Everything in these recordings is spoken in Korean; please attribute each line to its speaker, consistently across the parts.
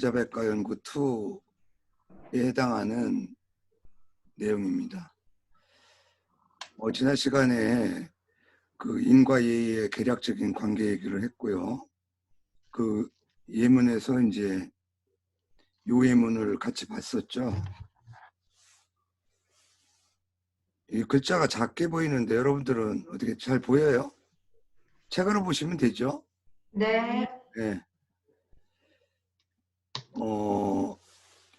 Speaker 1: 여자백과 연구 2에 해당하는 내용입니다. 지난 시간에 그 인과 예의의 계략적인 관계 얘기를 했고요. 그 예문에서 이제 요 예문을 같이 봤었죠. 이 글자가 작게 보이는데 여러분들은 어떻게 잘 보여요? 책으로 보시면 되죠?
Speaker 2: 네.
Speaker 1: 네.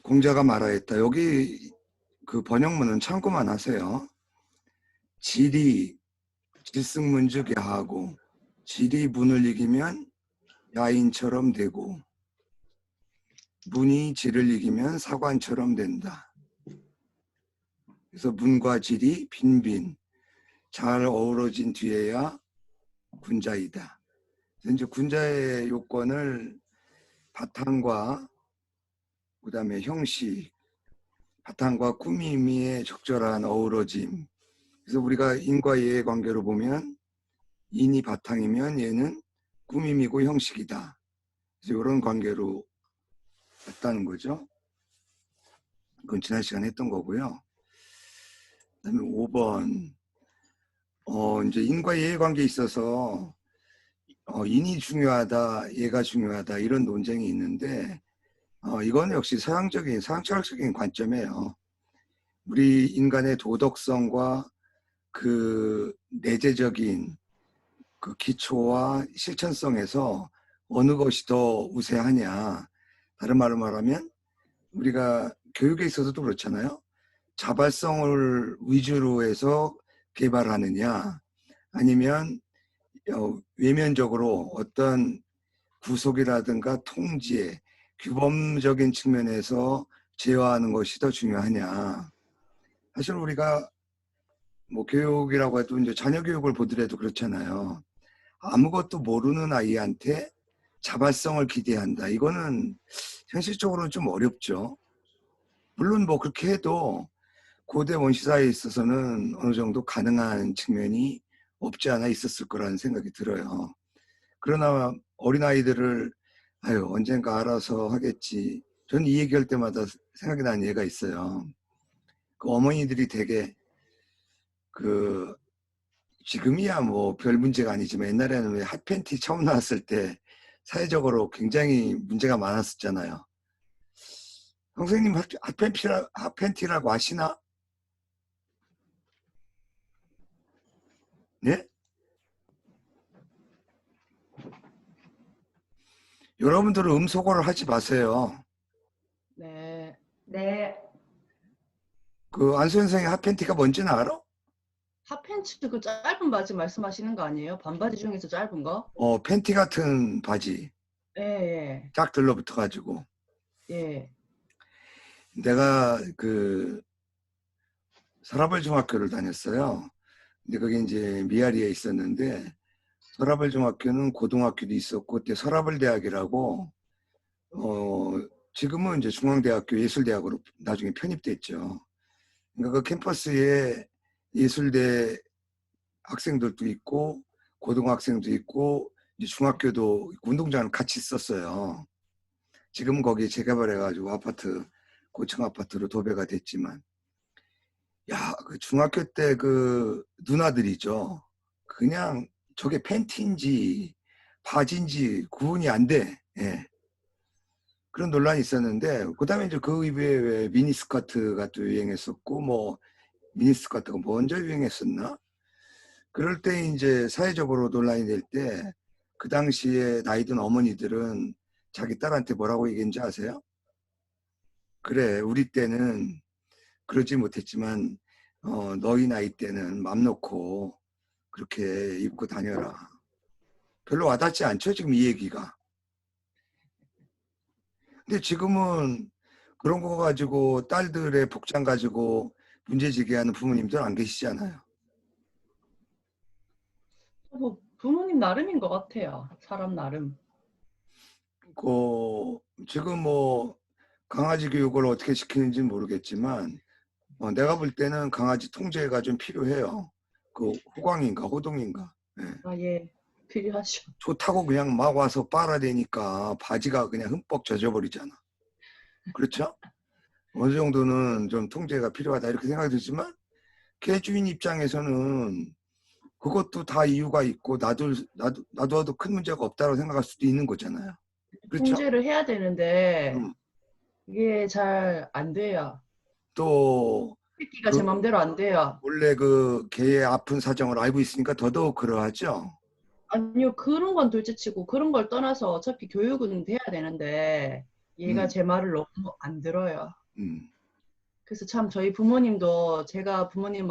Speaker 1: 공자가 말하였다. 여기 그 번역문은 참고만 하세요. 질이 질승문즉 야하고 질이 문을 이기면 야인처럼 되고 문이 질을 이기면 사관처럼 된다. 그래서 문과 질이 빈빈 잘 어우러진 뒤에야 군자이다. 그래서 이제 군자의 요건을 바탕과 그다음에 형식, 바탕과 꾸밈의 적절한 어우러짐. 그래서 우리가 인과 예의 관계로 보면 인이 바탕이면 얘는 꾸밈이고 형식이다. 그래서 이런 관계로 봤다는 거죠. 그건 지난 시간에 했던 거고요. 그다음에 5번 이제 인과 예의 관계에 있어서 인이 중요하다, 예가 중요하다 이런 논쟁이 있는데 이건 역시 서양철학적인 관점이에요. 우리 인간의 도덕성과 그 내재적인 그 기초와 실천성에서 어느 것이 더 우세하냐. 다른 말로 말하면 우리가 교육에 있어서도 그렇잖아요. 자발성을 위주로 해서 개발하느냐 아니면 외면적으로 어떤 구속이라든가 통제, 규범적인 측면에서 제어하는 것이 더 중요하냐. 사실 우리가 뭐 교육이라고 해도 이제 자녀 교육을 보더라도 그렇잖아요. 아무것도 모르는 아이한테 자발성을 기대한다. 이거는 현실적으로는 좀 어렵죠. 물론 뭐 그렇게 해도 고대 원시사에 있어서는 어느 정도 가능한 측면이 없지 않아 있었을 거라는 생각이 들어요. 그러나 어린아이들을 아유 언젠가 알아서 하겠지. 저는 이 얘기할 때마다 생각이 나는 예가 있어요. 그 어머니들이 되게 그 지금이야 뭐 별 문제가 아니지만 옛날에는 왜 핫팬티 처음 나왔을 때 사회적으로 굉장히 문제가 많았었잖아요. 선생님 핫팬티라고 아시나? 네? 여러분들은 음소거를 하지 마세요.
Speaker 2: 네. 네.
Speaker 1: 그 안수 선생의 핫팬티가 뭔지는 알아?
Speaker 2: 핫팬츠 그 짧은 바지 말씀하시는 거 아니에요? 반바지 중에서 짧은 거?
Speaker 1: 팬티 같은 바지
Speaker 2: 예,
Speaker 1: 쫙 들러붙어가지고
Speaker 2: 예, 예.
Speaker 1: 내가 그 서라벌 중학교를 다녔어요. 근데 그게 이제 미아리에 있었는데 서라벌 중학교는 고등학교도 있었고 그때 서라벌 대학이라고 지금은 이제 중앙대학교 예술대학으로 나중에 편입됐죠. 그러니까 그 캠퍼스에 예술대 학생들도 있고 고등학생도 있고 이제 중학교도 운동장을 같이 썼어요. 지금은 거기 재개발해가지고 아파트 고층 아파트로 도배가 됐지만 야, 그 중학교 때 그 누나들이죠. 그냥 저게 팬티인지 바지인지 구분이 안 돼. 예. 그런 논란이 있었는데 그다음에 이제 그 이후에 왜 미니스커트가 또 유행했었고 뭐 미니스커트가 먼저 유행했었나? 그럴 때 이제 사회적으로 논란이 될 때 그 당시에 나이 든 어머니들은 자기 딸한테 뭐라고 얘기했는지 아세요? 그래, 우리 때는 그러지 못했지만 너희 나이 때는 맘 놓고 그렇게 입고 다녀라. 별로 와닿지 않죠, 지금 이 얘기가. 근데 지금은 그런 거 가지고 딸들의 복장 가지고 문제 제기하는 부모님들 안 계시잖아요.
Speaker 2: 뭐 부모님 나름인 것 같아요. 사람 나름.
Speaker 1: 지금 뭐 강아지 교육을 어떻게 시키는지는 모르겠지만 내가 볼 때는 강아지 통제가 좀 필요해요. 그 호광인가 호동인가. 예.
Speaker 2: 아, 예. 필요하죠.
Speaker 1: 좋다고 그냥 막 와서 빨아대니까 바지가 그냥 흠뻑 젖어버리잖아. 그렇죠? 어느 정도는 좀 통제가 필요하다 이렇게 생각이 들지만 개주인 입장에서는 그것도 다 이유가 있고 놔둬도 큰 문제가 없다고 생각할 수도 있는 거잖아요. 그렇죠?
Speaker 2: 통제를 해야 되는데
Speaker 1: 음.
Speaker 2: 이게 잘 안 돼요.
Speaker 1: 또
Speaker 2: 새끼가 제
Speaker 1: 그
Speaker 2: 맘대로 안 돼요.
Speaker 1: 원래 그 개의 아픈 사정을 알고 있으니까 더더욱 그러하죠.
Speaker 2: 아니요, 그런 건 둘째치고 그런 걸 떠나서 어차피 교육은 돼야 되는데 얘가
Speaker 1: 음,
Speaker 2: 제 말을 너무 안 들어요.
Speaker 1: 음.
Speaker 2: 그래서 참 저희 부모님도 제가 부모님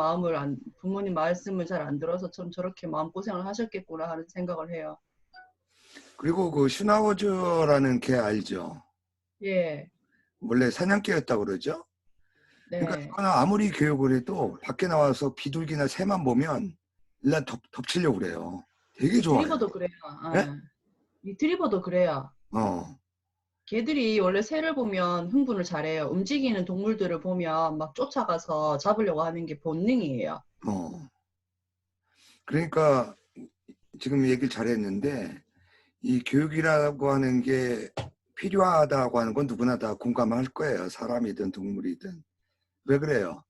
Speaker 2: 말씀을 잘 안 들어서 참 저렇게 마음고생을 하셨겠구나 하는 생각을 해요.
Speaker 1: 그리고 그 슈나우저라는 개 알죠?
Speaker 2: 예,
Speaker 1: 원래 사냥개였다고 그러죠? 그러니까
Speaker 2: 네.
Speaker 1: 이거는 아무리 교육을 해도 밖에 나와서 비둘기나 새만 보면 일단 덮치려고 그래요. 되게 좋아해요.
Speaker 2: 리트리버도 그래요.
Speaker 1: 예?
Speaker 2: 예. 리트리버도 그래요.
Speaker 1: 어,
Speaker 2: 개들이 원래 새를 보면 흥분을 잘해요. 움직이는 동물들을 보면 막 쫓아가서 잡으려고 하는 게 본능이에요.
Speaker 1: 어. 그러니까 지금 얘기를 잘했는데 이 교육이라고 하는 게 필요하다고 하는 건 누구나 다 공감할 거예요. 사람이든 동물이든. 왜 그래요?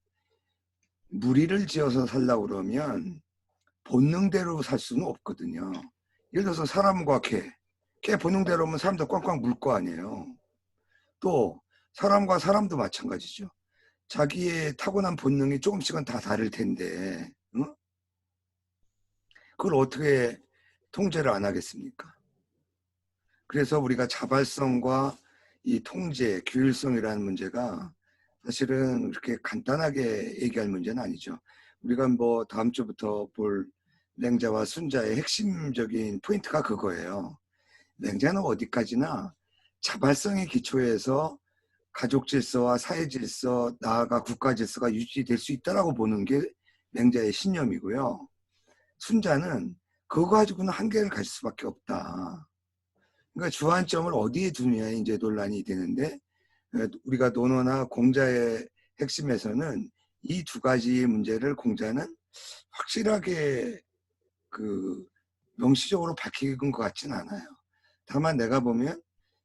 Speaker 1: 무리를 지어서 살려고 그러면 본능대로 살 수는 없거든요. 예를 들어서 사람과 개 본능대로 오면 사람도 꽝꽝 물 거 아니에요. 또 사람과 사람도 마찬가지죠. 자기의 타고난 본능이 조금씩은 다 다를 텐데 응? 그걸 어떻게 통제를 안 하겠습니까? 그래서 우리가 자발성과 이 통제, 규율성이라는 문제가 사실은 그렇게 간단하게 얘기할 문제는 아니죠. 우리가 뭐 다음 주부터 볼 맹자와 순자의 핵심적인 포인트가 그거예요. 맹자는 어디까지나 자발성의 기초에서 가족 질서와 사회 질서, 나아가 국가 질서가 유지될 수 있다라고 보는 게 맹자의 신념이고요. 순자는 그거 가지고는 한계를 가질 수밖에 없다. 그러니까 주안점을 어디에 두느냐에 이제 논란이 되는데 우리가 논어나 공자의 핵심에서는 이 두 가지 문제를 공자는 확실하게 그 명시적으로 밝힌 것 같진 않아요. 다만 내가 보면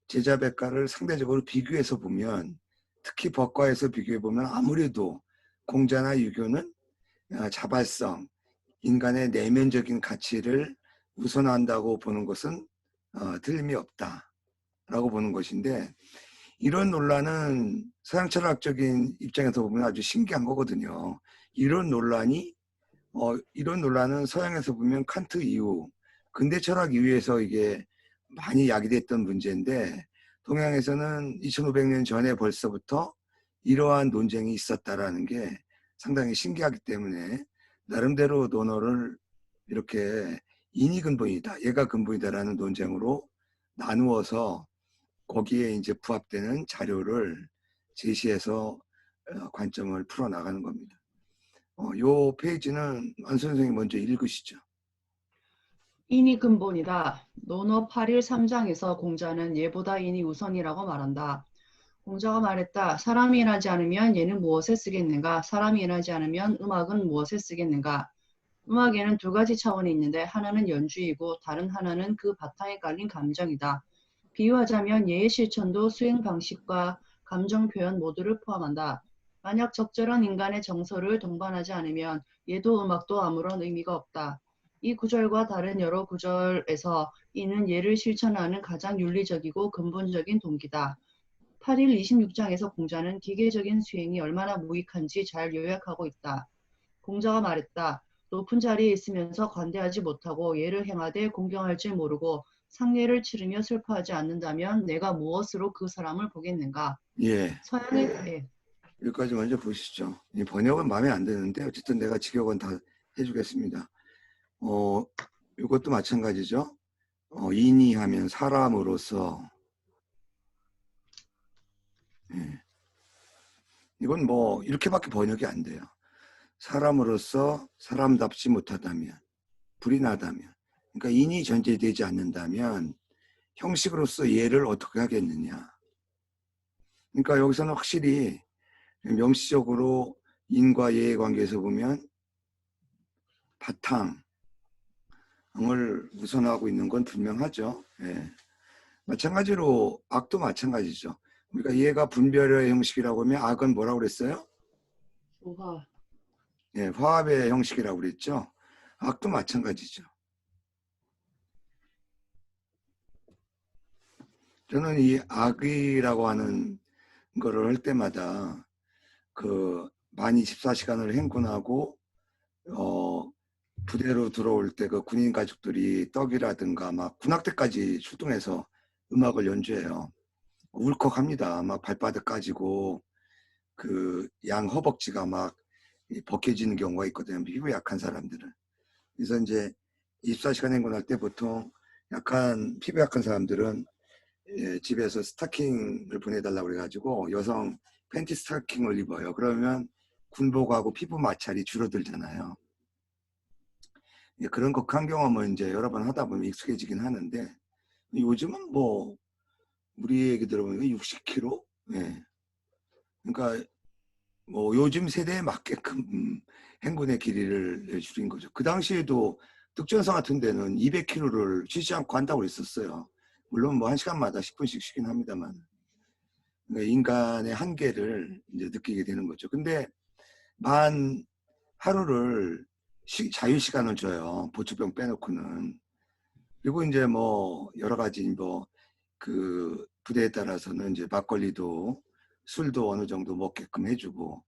Speaker 1: 제자백가를 상대적으로 비교해서 보면 특히 법과에서 비교해 보면 아무래도 공자나 유교는 자발성, 인간의 내면적인 가치를 우선한다고 보는 것은 틀림이 없다라고 보는 것인데 이런 논란은 서양 철학적인 입장에서 보면 아주 신기한 거거든요. 이런 논란은 서양에서 보면 칸트 이후 근대 철학 이후에서 이게 많이 야기됐던 문제인데 동양에서는 2500년 전에 벌써부터 이러한 논쟁이 있었다라는 게 상당히 신기하기 때문에 나름대로 논어를 이렇게 인이 근본이다, 얘가 근본이다라는 논쟁으로 나누어서 거기에 이제 부합되는 자료를 제시해서 관점을 풀어나가는 겁니다. 요 페이지는 안 선생님이 먼저 읽으시죠.
Speaker 2: 인이 근본이다. 논어 8일 3장에서 공자는 얘보다 인이 우선이라고 말한다. 공자가 말했다. 사람이 일하지 않으면 얘는 무엇에 쓰겠는가? 사람이 일하지 않으면 음악은 무엇에 쓰겠는가? 음악에는 두 가지 차원이 있는데 하나는 연주이고 다른 하나는 그 바탕에 깔린 감정이다. 비유하자면 예의 실천도 수행 방식과 감정 표현 모두를 포함한다. 만약 적절한 인간의 정서를 동반하지 않으면 예도 음악도 아무런 의미가 없다. 이 구절과 다른 여러 구절에서 이는 예를 실천하는 가장 윤리적이고 근본적인 동기다. 8일 26장에서 공자는 기계적인 수행이 얼마나 무익한지 잘 요약하고 있다. 공자가 말했다. 높은 자리에 있으면서 관대하지 못하고 예를 행하되 공경할 줄 모르고 상례를 치르며 슬퍼하지 않는다면 내가 무엇으로 그 사람을 보겠는가?
Speaker 1: 예,
Speaker 2: 서양의 예.
Speaker 1: 여기까지 먼저 보시죠. 이 번역은 마음에 안 드는데 어쨌든 내가 직역은 다 해주겠습니다. 이것도 마찬가지죠. 인이 하면 사람으로서 예. 이건 뭐 이렇게밖에 번역이 안 돼요. 사람으로서 사람답지 못하다면 불이 나다면 그러니까 인이 전제되지 않는다면 형식으로서 예를 어떻게 하겠느냐. 그러니까 여기서는 확실히 명시적으로 인과 예의 관계에서 보면 바탕을 우선하고 있는 건 분명하죠. 예. 마찬가지로 악도 마찬가지죠. 그러니까 얘가 분별의 형식이라고 하면 악은 뭐라고 그랬어요?
Speaker 2: 소화.
Speaker 1: 예, 화합의 형식이라고 그랬죠. 악도 마찬가지죠. 저는 이 악이라고 하는 거를 할 때마다 그 만 24시간을 행군하고 부대로 들어올 때 그 군인 가족들이 떡이라든가 막 군악대까지 출동해서 음악을 연주해요. 울컥합니다. 막 발바닥 까지고 그 양 허벅지가 막 벗겨지는 경우가 있거든요. 피부 약한 사람들은. 그래서 이제 24시간 행군할 때 보통 약간 피부 약한 사람들은 집에서 스타킹을 보내달라고 그래가지고 여성 팬티 스타킹을 입어요. 그러면 군복하고 피부 마찰이 줄어들잖아요. 그런 극한 경험을 이제 여러 번 하다 보면 익숙해지긴 하는데 요즘은 뭐 우리 얘기 들어보니까 60kg? 예. 그러니까 뭐 요즘 세대에 맞게끔 행군의 길이를 줄인 거죠. 그 당시에도 득전사 같은 데는 200km를 쉬지 않고 한다고 그랬었어요. 물론 뭐 1시간마다 10분씩 쉬긴 합니다만. 그러니까 인간의 한계를 이제 느끼게 되는 거죠. 근데 만 하루를 자유 시간을 줘요. 보초병 빼놓고는. 그리고 이제 뭐 여러 가지 뭐 그 부대에 따라서는 이제 막걸리도 술도 어느 정도 먹게끔 해주고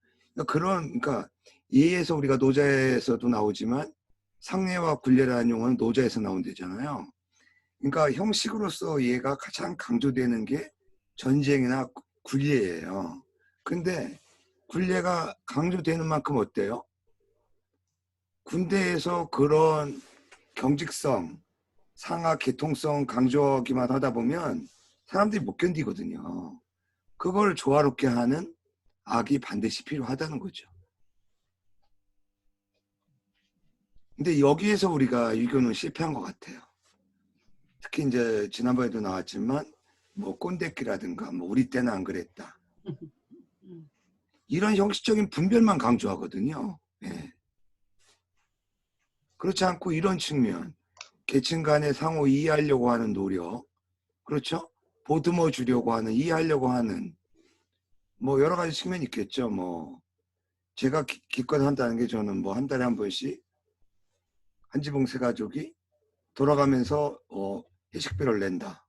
Speaker 1: 그러니까 예에서 우리가 노자에서도 나오지만 상례와 굴례라는 용어는 노자에서 나온대잖아요. 그러니까 형식으로서 얘가 가장 강조되는 게 전쟁이나 굴례예요. 근데 굴례가 강조되는 만큼 어때요? 군대에서 그런 경직성, 상하 계통성 강조하기만 하다 보면 사람들이 못 견디거든요. 그걸 조화롭게 하는 악이 반드시 필요하다는 거죠. 근데 여기에서 우리가 유교는 실패한 것 같아요. 특히 이제 지난번에도 나왔지만 뭐 꼰대끼라든가 뭐 우리 때는 안 그랬다. 이런 형식적인 분별만 강조하거든요. 예. 그렇지 않고 이런 측면, 계층 간의 상호 이해하려고 하는 노력, 그렇죠? 보듬어 주려고 하는, 이해하려고 하는 뭐 여러 가지 측면이 있겠죠. 뭐 제가 기껏 한다는 게 저는 뭐 한 달에 한 번씩 한지붕 세 가족이 돌아가면서 회식비를 낸다.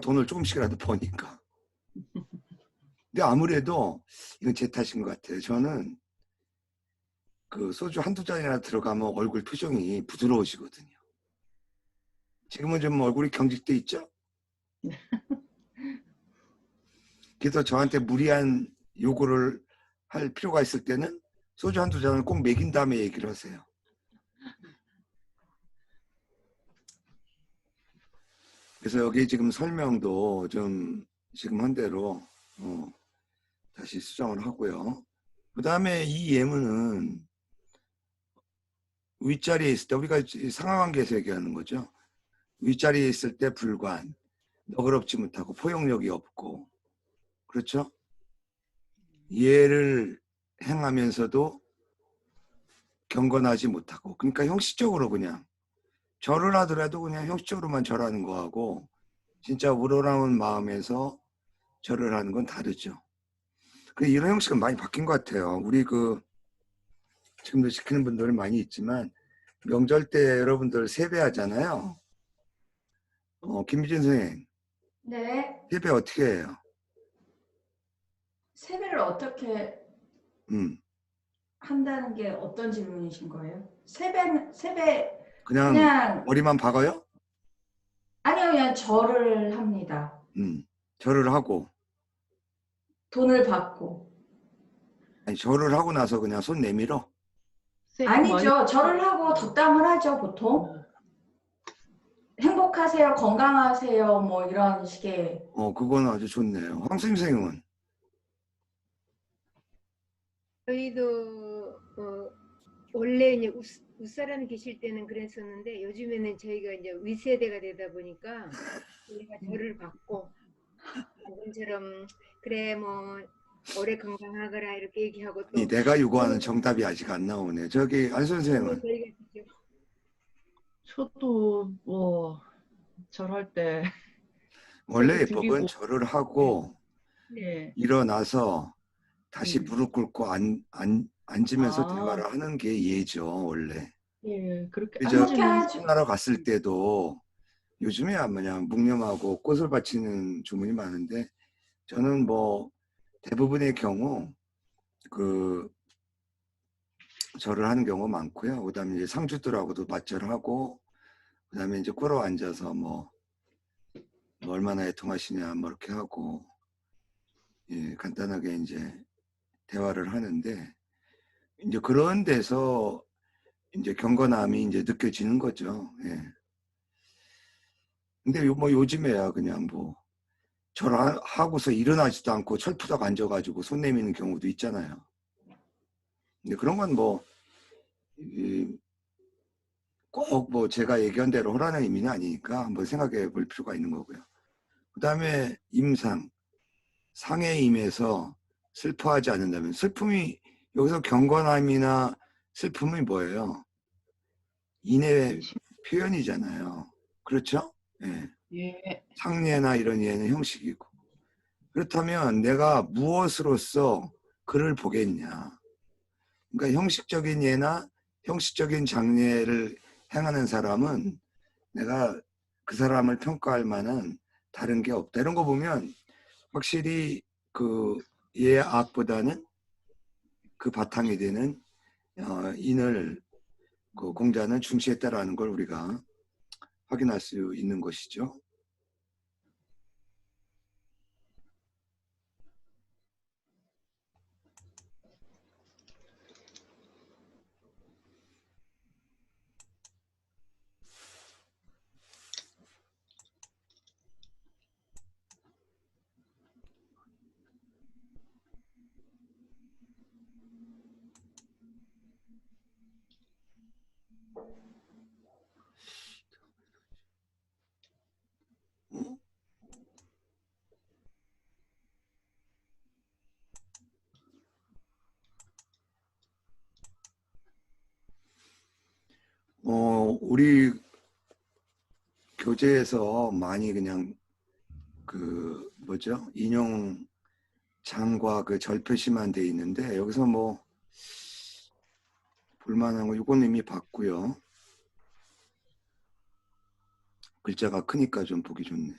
Speaker 1: 돈을 조금씩이라도 버니까. 근데 아무래도 이건 제 탓인 것 같아요. 저는 그 소주 한두 잔이나 들어가면 얼굴 표정이 부드러워지거든요. 지금은 좀 얼굴이 경직돼 있죠? 그래서 저한테 무리한 요구를 할 필요가 있을 때는 소주 한두 잔을 꼭 먹인 다음에 얘기를 하세요. 그래서 여기 지금 설명도 좀 지금 한 대로 다시 수정을 하고요. 그 다음에 이 예문은 윗자리에 있을 때 우리가 상하관계에서 얘기하는 거죠. 윗자리에 있을 때 불관, 너그럽지 못하고 포용력이 없고 그렇죠? 예를 행하면서도 경건하지 못하고 그러니까 형식적으로 그냥 절을 하더라도 그냥 형식적으로만 절하는 거하고 진짜 우러나온 마음에서 절을 하는 건 다르죠. 이런 형식은 많이 바뀐 것 같아요. 우리 지금도 지키는 분들은 많이 있지만 명절 때 여러분들 세배하잖아요. 김미진 선생님
Speaker 3: 네,
Speaker 1: 세배 어떻게 해요?
Speaker 3: 세배를 어떻게
Speaker 1: 음,
Speaker 3: 한다는 게 어떤 질문이신 거예요?
Speaker 1: 그냥
Speaker 3: 그냥,
Speaker 1: 머리만 박아요?
Speaker 3: 아니요, 그냥 절을 합니다.
Speaker 1: 절을 하고
Speaker 3: 돈을 받고.
Speaker 1: 아니 절을 하고 나서 그냥 손 내밀어?
Speaker 2: 세금 많이
Speaker 3: 아니죠. 절을 하고 덕담을 하죠, 보통. 행복하세요, 건강하세요, 뭐 이런 식의.
Speaker 1: 그건 아주 좋네요. 황 선생님은?
Speaker 4: 저희도 원래 이제 윗사람이 계실 때는 그랬었는데 요즘에는 저희가 이제 윗세대가 되다 보니까 우리가 절을 받고 그분처럼 그래 뭐 오래 건강하거라 이렇게 얘기하고 또
Speaker 1: 내가 요구하는 정답이 아직 안 나오네. 저기 안 선생님은?
Speaker 4: 저희가 그죠.
Speaker 2: 저도 뭐 절할 때
Speaker 1: 원래
Speaker 2: 세금
Speaker 1: 예법은
Speaker 2: 죽이고
Speaker 1: 절을 하고
Speaker 2: 네.
Speaker 1: 일어나서 다시
Speaker 2: 음.
Speaker 1: 무릎 꿇고 앉으면서
Speaker 2: 아.
Speaker 1: 대화를 하는 게 예죠, 원래.
Speaker 2: 예, 그렇게
Speaker 1: 그죠?
Speaker 3: 그렇게
Speaker 2: 앉으면
Speaker 3: 하죠.
Speaker 1: 하러 갔을 때도 요즘에야 뭐냐 묵념하고 꽃을 바치는 주문이 많은데 저는 뭐 대부분의 경우 그 절을 하는 경우가 많고요. 그다음에 이제 상주들하고도 맞절하고 그다음에 이제 꿇어 앉아서 뭐 얼마나 애통하시냐 뭐 이렇게 하고 예, 간단하게 이제 대화를 하는데 이제 그런 데서 이제 경건함이 이제 느껴지는 거죠. 예. 근데 뭐 요즘에야 그냥 뭐 절하고서 일어나지도 않고 철푸덕 앉아가지고 손 내미는 경우도 있잖아요. 근데 그런 건 뭐 꼭 뭐 제가 얘기한 대로 하라는 의미는 아니니까 한번 생각해 볼 필요가 있는 거고요. 그 다음에 임상, 상에 임해서 슬퍼하지 않는다면 슬픔이 여기서 경건함이나 슬픔이 뭐예요? 인의 표현이잖아요. 그렇죠? 예.
Speaker 2: 예.
Speaker 1: 상례나 이런 예는 형식이고. 그렇다면 내가 무엇으로서 그를 보겠냐? 그러니까 형식적인 예나 형식적인 장례를 행하는 사람은 내가 그 사람을 평가할 만한 다른 게 없다. 이런 거 보면 확실히 그 예악보다는 그 바탕이 되는 인을 그 공자는 중시했다라는 걸 우리가 확인할 수 있는 것이죠. 우리 교재에서 많이 그냥 그 뭐죠? 인용 장과 그 절 표시만 돼 있는데 여기서 뭐 볼만한 거 이건 이미 봤고요. 글자가 크니까 좀 보기 좋네.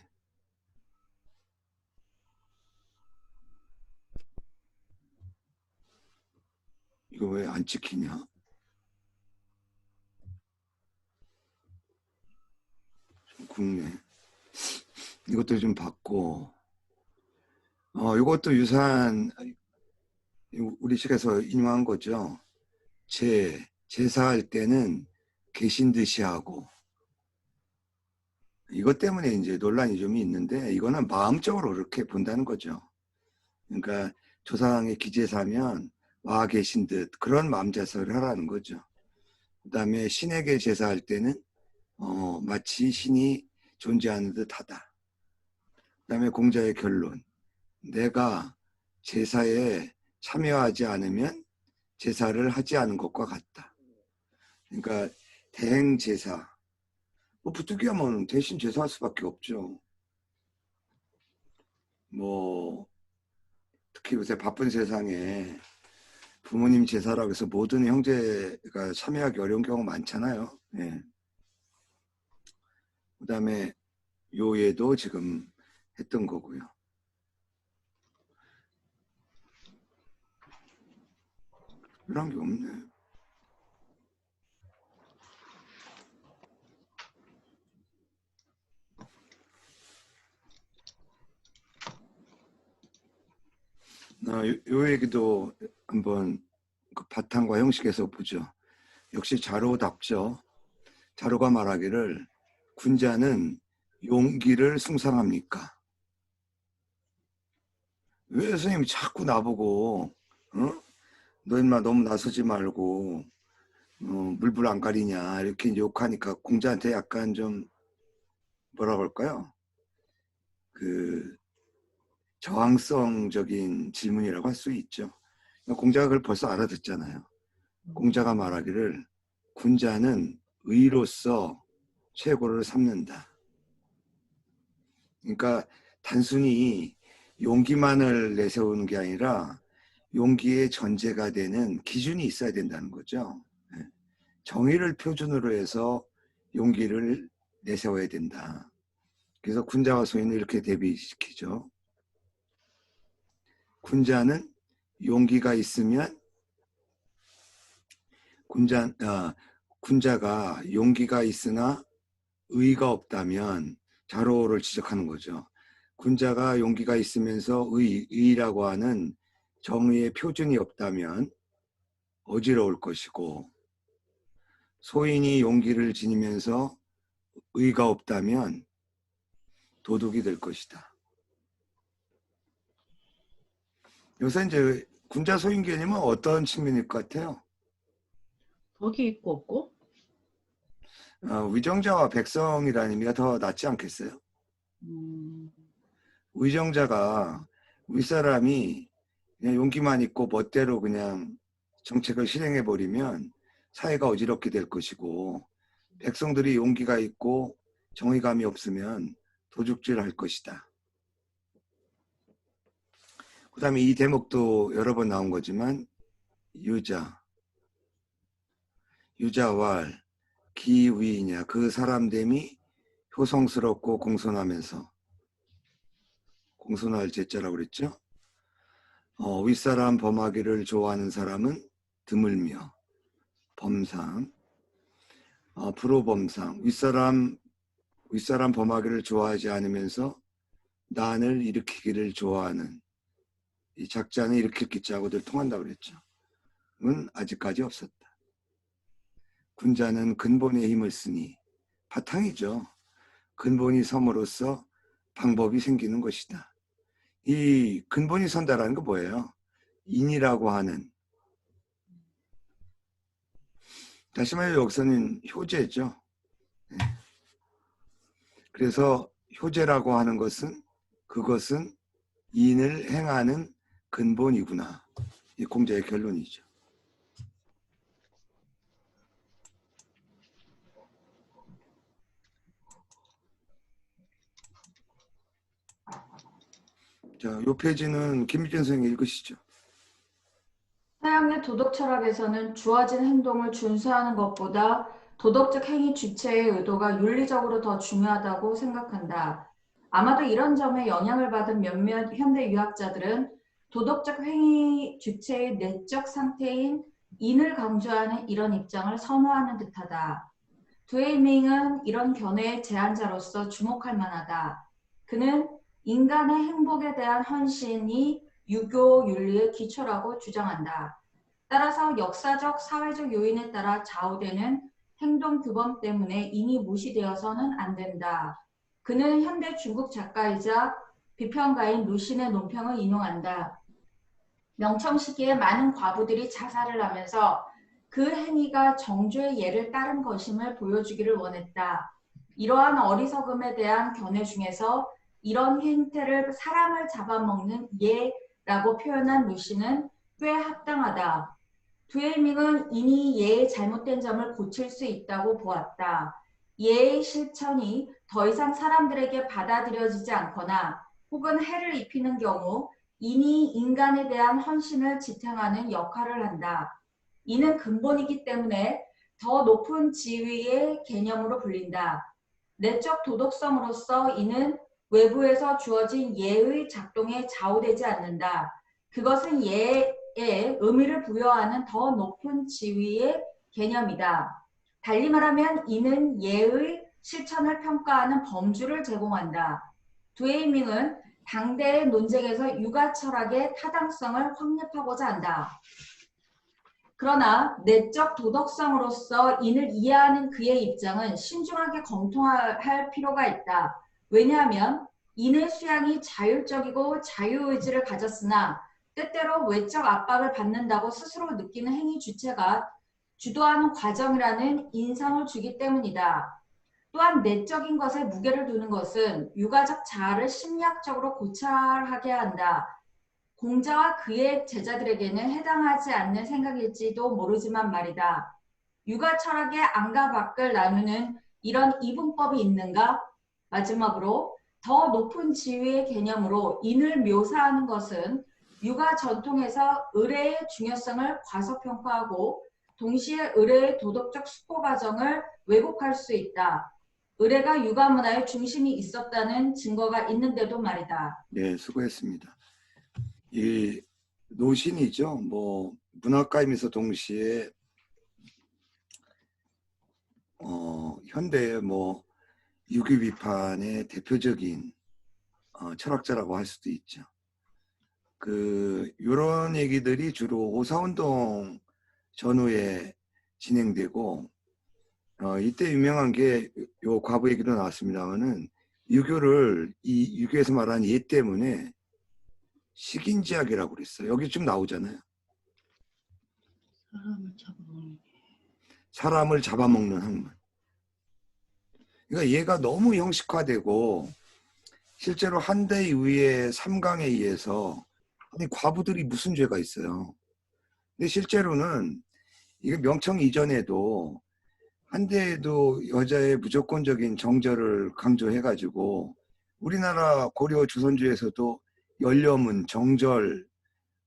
Speaker 1: 이거 왜 안 찍히냐? 좀 굵네. 이것도 좀 봤고 이것도 유사한 우리 책에서 인용한 거죠. 제사할 때는 계신 듯이 하고 이것 때문에 이제 논란이 좀 있는데 이거는 마음적으로 그렇게 본다는 거죠. 그러니까 조상의 기제사면 와 계신 듯 그런 마음 제사를 하라는 거죠. 그 다음에 신에게 제사할 때는 마치 신이 존재하는 듯하다. 그 다음에 공자의 결론. 내가 제사에 참여하지 않으면 제사를 하지 않은 것과 같다. 그러니까 대행 제사. 뭐 부득이하면 대신 제사할 수밖에 없죠. 뭐 특히 요새 바쁜 세상에 부모님 제사라고 해서 모든 형제가 참여하기 어려운 경우가 많잖아요. 예. 그 다음에 요예도 지금 했던 거고요. 그런 게 없네. 요 얘기도 한번 그 바탕과 형식에서 보죠. 역시 자로답죠. 자로가 말하기를 군자는 용기를 숭상합니까? 왜 선생님이 자꾸 나보고 너 인마 너무 나서지 말고 물불 안 가리냐 이렇게 이제 욕하니까 공자한테 약간 좀 뭐라 그럴까요? 그 저항성적인 질문이라고 할 수 있죠. 공자가 그걸 벌써 알아듣잖아요. 공자가 말하기를 군자는 의로서 최고를 삼는다. 그러니까 단순히 용기만을 내세우는 게 아니라 용기의 전제가 되는 기준이 있어야 된다는 거죠. 예. 정의를 표준으로 해서 용기를 내세워야 된다. 그래서 군자와 소인을 이렇게 대비시키죠. 군자는 용기가 있으면 군자가 용기가 있으나 의가 없다면 자로를 지적하는 거죠. 군자가 용기가 있으면서 의라고 하는 정의의 표준이 없다면 어지러울 것이고, 소인이 용기를 지니면서 의가 없다면 도둑이 될 것이다. 여기서 이제 군자 소인 개념은 어떤 측면일 것 같아요?
Speaker 2: 덕이 있고 없고?
Speaker 1: 위정자와 백성이라는 의미가 더 낫지 않겠어요? 위정자가 윗사람이 그냥 용기만 있고 멋대로 그냥 정책을 실행해버리면 사회가 어지럽게 될 것이고, 백성들이 용기가 있고 정의감이 없으면 도둑질할 것이다. 그 다음에 이 대목도 여러 번 나온 거지만 유자왈 기위이냐, 그 사람됨이 효성스럽고 공손하면서, 공손할 제자라고 그랬죠. 윗사람 범하기를 좋아하는 사람은 드물며 범상, 불호범상, 윗사람 범하기를 좋아하지 않으면서 난을 일으키기를 좋아하는, 이 작자는 일으킬 기자하고들 통한다고 그랬죠. 은 아직까지 없었다. 군자는 근본의 힘을 쓰니, 바탕이죠. 근본이 섬으로써 방법이 생기는 것이다. 이 근본이 선다라는 거 뭐예요? 인이라고 하는, 다시 말해 여기서는 효제죠. 그래서 효제라고 하는 것은, 그것은 인을 행하는 근본이구나. 이 공자의 결론이죠. 자, 요 페이지는 김미경 선생님 읽으시죠.
Speaker 3: 서양의 도덕 철학에서는 주어진 행동을 준수하는 것보다 도덕적 행위 주체의 의도가 윤리적으로 더 중요하다고 생각한다. 아마도 이런 점에 영향을 받은 몇몇 현대 유학자들은 도덕적 행위 주체의 내적 상태인 인을 강조하는 이런 입장을 선호하는 듯하다. 드웨이밍은 이런 견해의 제안자로서 주목할 만하다. 그는 인간의 행복에 대한 헌신이 유교 윤리의 기초라고 주장한다. 따라서 역사적, 사회적 요인에 따라 좌우되는 행동 규범 때문에 인이 무시되어서는 안 된다. 그는 현대 중국 작가이자 비평가인 루신의 논평을 인용한다. 명청 시기에 많은 과부들이 자살을 하면서 그 행위가 정조의 예를 따른 것임을 보여주기를 원했다. 이러한 어리석음에 대한 견해 중에서 이런 행태를 사람을 잡아먹는 예라고 표현한 루시는 꽤 합당하다. 드웨이밍은 이니 예의 잘못된 점을 고칠 수 있다고 보았다. 예의 실천이 더 이상 사람들에게 받아들여지지 않거나 혹은 해를 입히는 경우 이니 인간에 대한 헌신을 지탱하는 역할을 한다. 이는 근본이기 때문에 더 높은 지위의 개념으로 불린다. 내적 도덕성으로서 이는 외부에서 주어진 예의 작동에 좌우되지 않는다. 그것은 예에 의미를 부여하는 더 높은 지위의 개념이다. 달리 말하면 이는 예의 실천을 평가하는 범주를 제공한다. 드웨이밍은 당대의 논쟁에서 육아 철학의 타당성을 확립하고자 한다. 그러나 내적 도덕성으로서 인을 이해하는 그의 입장은 신중하게 검토할 필요가 있다. 왜냐하면 인의 수양이 자율적이고 자유의지를 가졌으나 때때로 외적 압박을 받는다고 스스로 느끼는 행위 주체가 주도하는 과정이라는 인상을 주기 때문이다. 또한 내적인 것에 무게를 두는 것은 유가적 자아를 심리학적으로 고찰하게 한다. 공자와 그의 제자들에게는 해당하지 않는 생각일지도 모르지만 말이다. 유가 철학의 안과 밖을 나누는 이런 이분법이 있는가? 마지막으로 더 높은 지위의 개념으로 인을 묘사하는 것은 육아 전통에서 의례의 중요성을 과소평가하고 동시에 의례의 도덕적 수호 과정을 왜곡할 수 있다. 의례가 육아 문화의 중심이 있었다는 증거가 있는데도 말이다.
Speaker 1: 네, 수고했습니다. 이 노신이죠. 뭐 문학가이면서 동시에 현대의 뭐 유교 비판의 대표적인 철학자라고 할 수도 있죠. 이런 얘기들이 주로 오사운동 전후에 진행되고 이때 유명한 게 요 과부 얘기도 나왔습니다만은 이 유교에서 말하는 예 때문에 식인지학이라고 그랬어요. 여기 좀 나오잖아요. 사람을 잡아먹는 학문. 그러니까 얘가 너무 형식화되고 실제로 한대 이후에 삼강에 의해서 아니 과부들이 무슨 죄가 있어요. 근데 실제로는 이게 명청 이전에도 한대에도 여자의 무조건적인 정절을 강조해가지고 우리나라 고려 조선주에서도 연려문, 정절,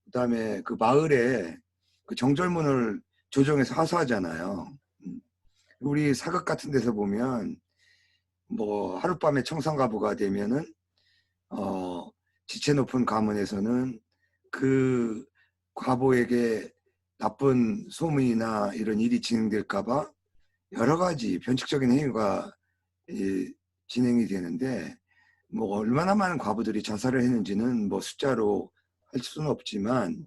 Speaker 1: 그다음에 그 마을에 그 정절문을 조정해서 하수하잖아요. 우리 사극 같은 데서 보면 뭐 하룻밤에 청산가부가 되면은 지체 높은 가문에서는 그 과부에게 나쁜 소문이나 이런 일이 진행될까봐 여러 가지 변칙적인 행위가 진행이 되는데 뭐 얼마나 많은 과부들이 자살을 했는지는 뭐 숫자로 할 수는 없지만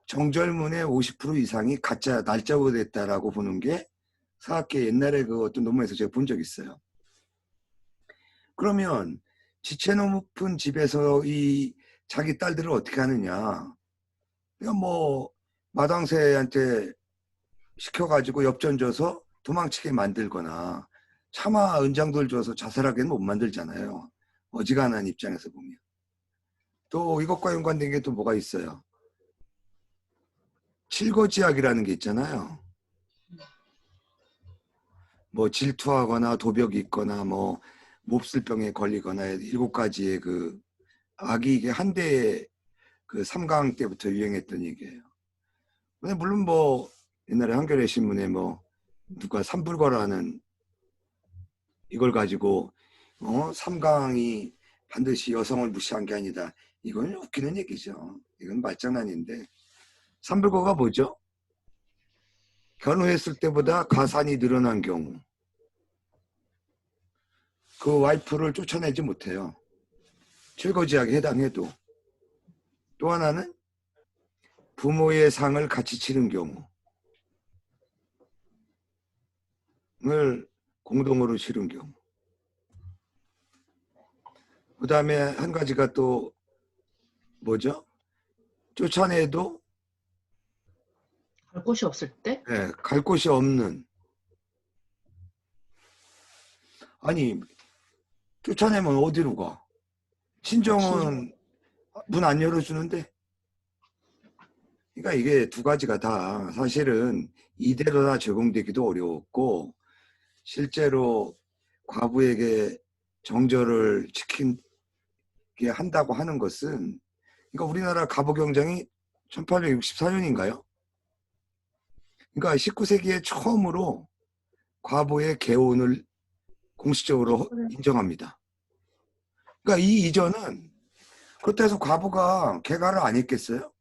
Speaker 1: 정절문의 50% 이상이 가짜 날짜로 됐다라고 보는 게 사학계 옛날에 그 어떤 논문에서 제가 본 적 있어요. 그러면 지체 높은 집에서 이 자기 딸들을 어떻게 하느냐? 그냥 뭐 마당새한테 시켜가지고 엽전 줘서 도망치게 만들거나 차마 은장돌 줘서 자살하게는 못 만들잖아요. 어지간한 입장에서 보면. 또 이것과 연관된 게 또 뭐가 있어요? 칠거지약이라는 게 있잖아요. 뭐 질투하거나 도벽이 있거나 뭐 몹쓸병에 걸리거나 7가지의 그 악이 이게 한대의 그 삼강 때부터 유행했던 얘기예요. 근데 물론 뭐 옛날에 한겨레 신문에 뭐 누가 삼불거라는 이걸 가지고 삼강이 반드시 여성을 무시한 게 아니다. 이건 웃기는 얘기죠. 이건 말장난인데 삼불거가 뭐죠? 결혼했을 때보다 가산이 늘어난 경우 그 와이프를 쫓아내지 못해요. 철거지약에 해당해도. 또 하나는 부모의 상을 같이 치른 경우를 공동으로 치른 경우. 그 다음에 한 가지가 또 뭐죠? 쫓아내도
Speaker 2: 갈 곳이 없을 때?
Speaker 1: 갈 곳이 없는. 아니 쫓아내면 어디로 가? 친정은 문 안 열어주는데. 그러니까 이게 두 가지가 다 사실은 이대로 다 적용되기도 어려웠고 실제로 과부에게 정절을 지키게 한다고 하는 것은 그러니까 우리나라 가부경장이 1864년인가요? 그러니까 19세기에 처음으로 과부의 개혼을 공식적으로 인정합니다. 그러니까 이 이전은 그렇다 해서 과부가 개가를 안 했겠어요?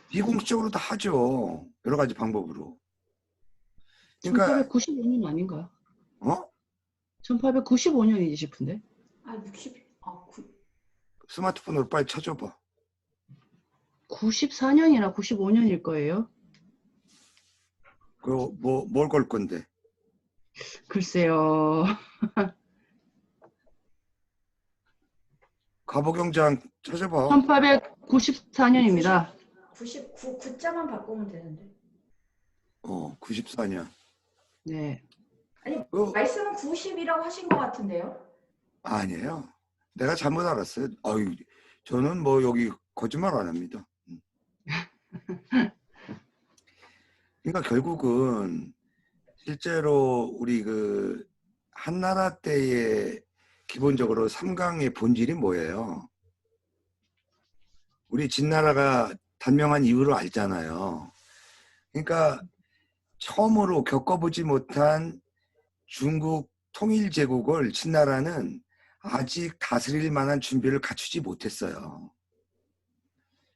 Speaker 1: 비공식적으로 다 하죠. 여러 가지 방법으로. 그러니까
Speaker 2: 1895년 아닌가요?
Speaker 1: 1895년이지
Speaker 2: 1895년이지 싶은데.
Speaker 1: 스마트폰으로 빨리 찾아봐.
Speaker 2: 94년이나 95년일 거예요.
Speaker 1: 뭘 걸 건데?
Speaker 2: 글쎄요.
Speaker 1: 가보경장 찾아봐.
Speaker 2: 1894년입니다.
Speaker 3: 99 9자만 바꾸면 되는데.
Speaker 1: 94년.
Speaker 2: 네.
Speaker 3: 아니 말씀은 90이라고 하신 것 같은데요?
Speaker 1: 아니에요. 내가 잘못 알았어요. 저는 뭐 여기 거짓말 안 합니다. 그러니까 결국은 실제로 우리 그 한나라 때의 기본적으로 삼강의 본질이 뭐예요? 우리 진나라가 단명한 이유를 알잖아요. 그러니까 처음으로 겪어보지 못한 중국 통일제국을 진나라는 아직 다스릴 만한 준비를 갖추지 못했어요.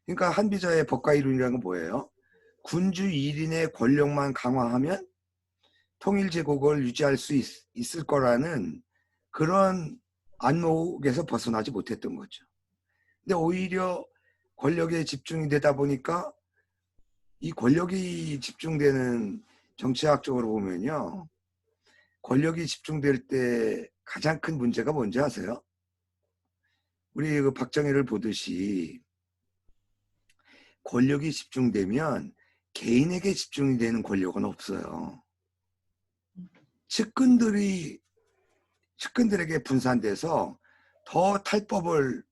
Speaker 1: 그러니까 한비자의 법과 이론이라는 건 뭐예요? 군주 1인의 권력만 강화하면 통일제국을 유지할 수 있을 거라는 그런 안목에서 벗어나지 못했던 거죠. 근데 오히려 권력에 집중이 되다 보니까 이 권력이 집중되는 정치학적으로 보면요. 권력이 집중될 때 가장 큰 문제가 뭔지 아세요? 우리 그 박정희를 보듯이 권력이 집중되면 개인에게 집중이 되는 권력은 없어요. 측근들에게 분산돼서 더 탈법을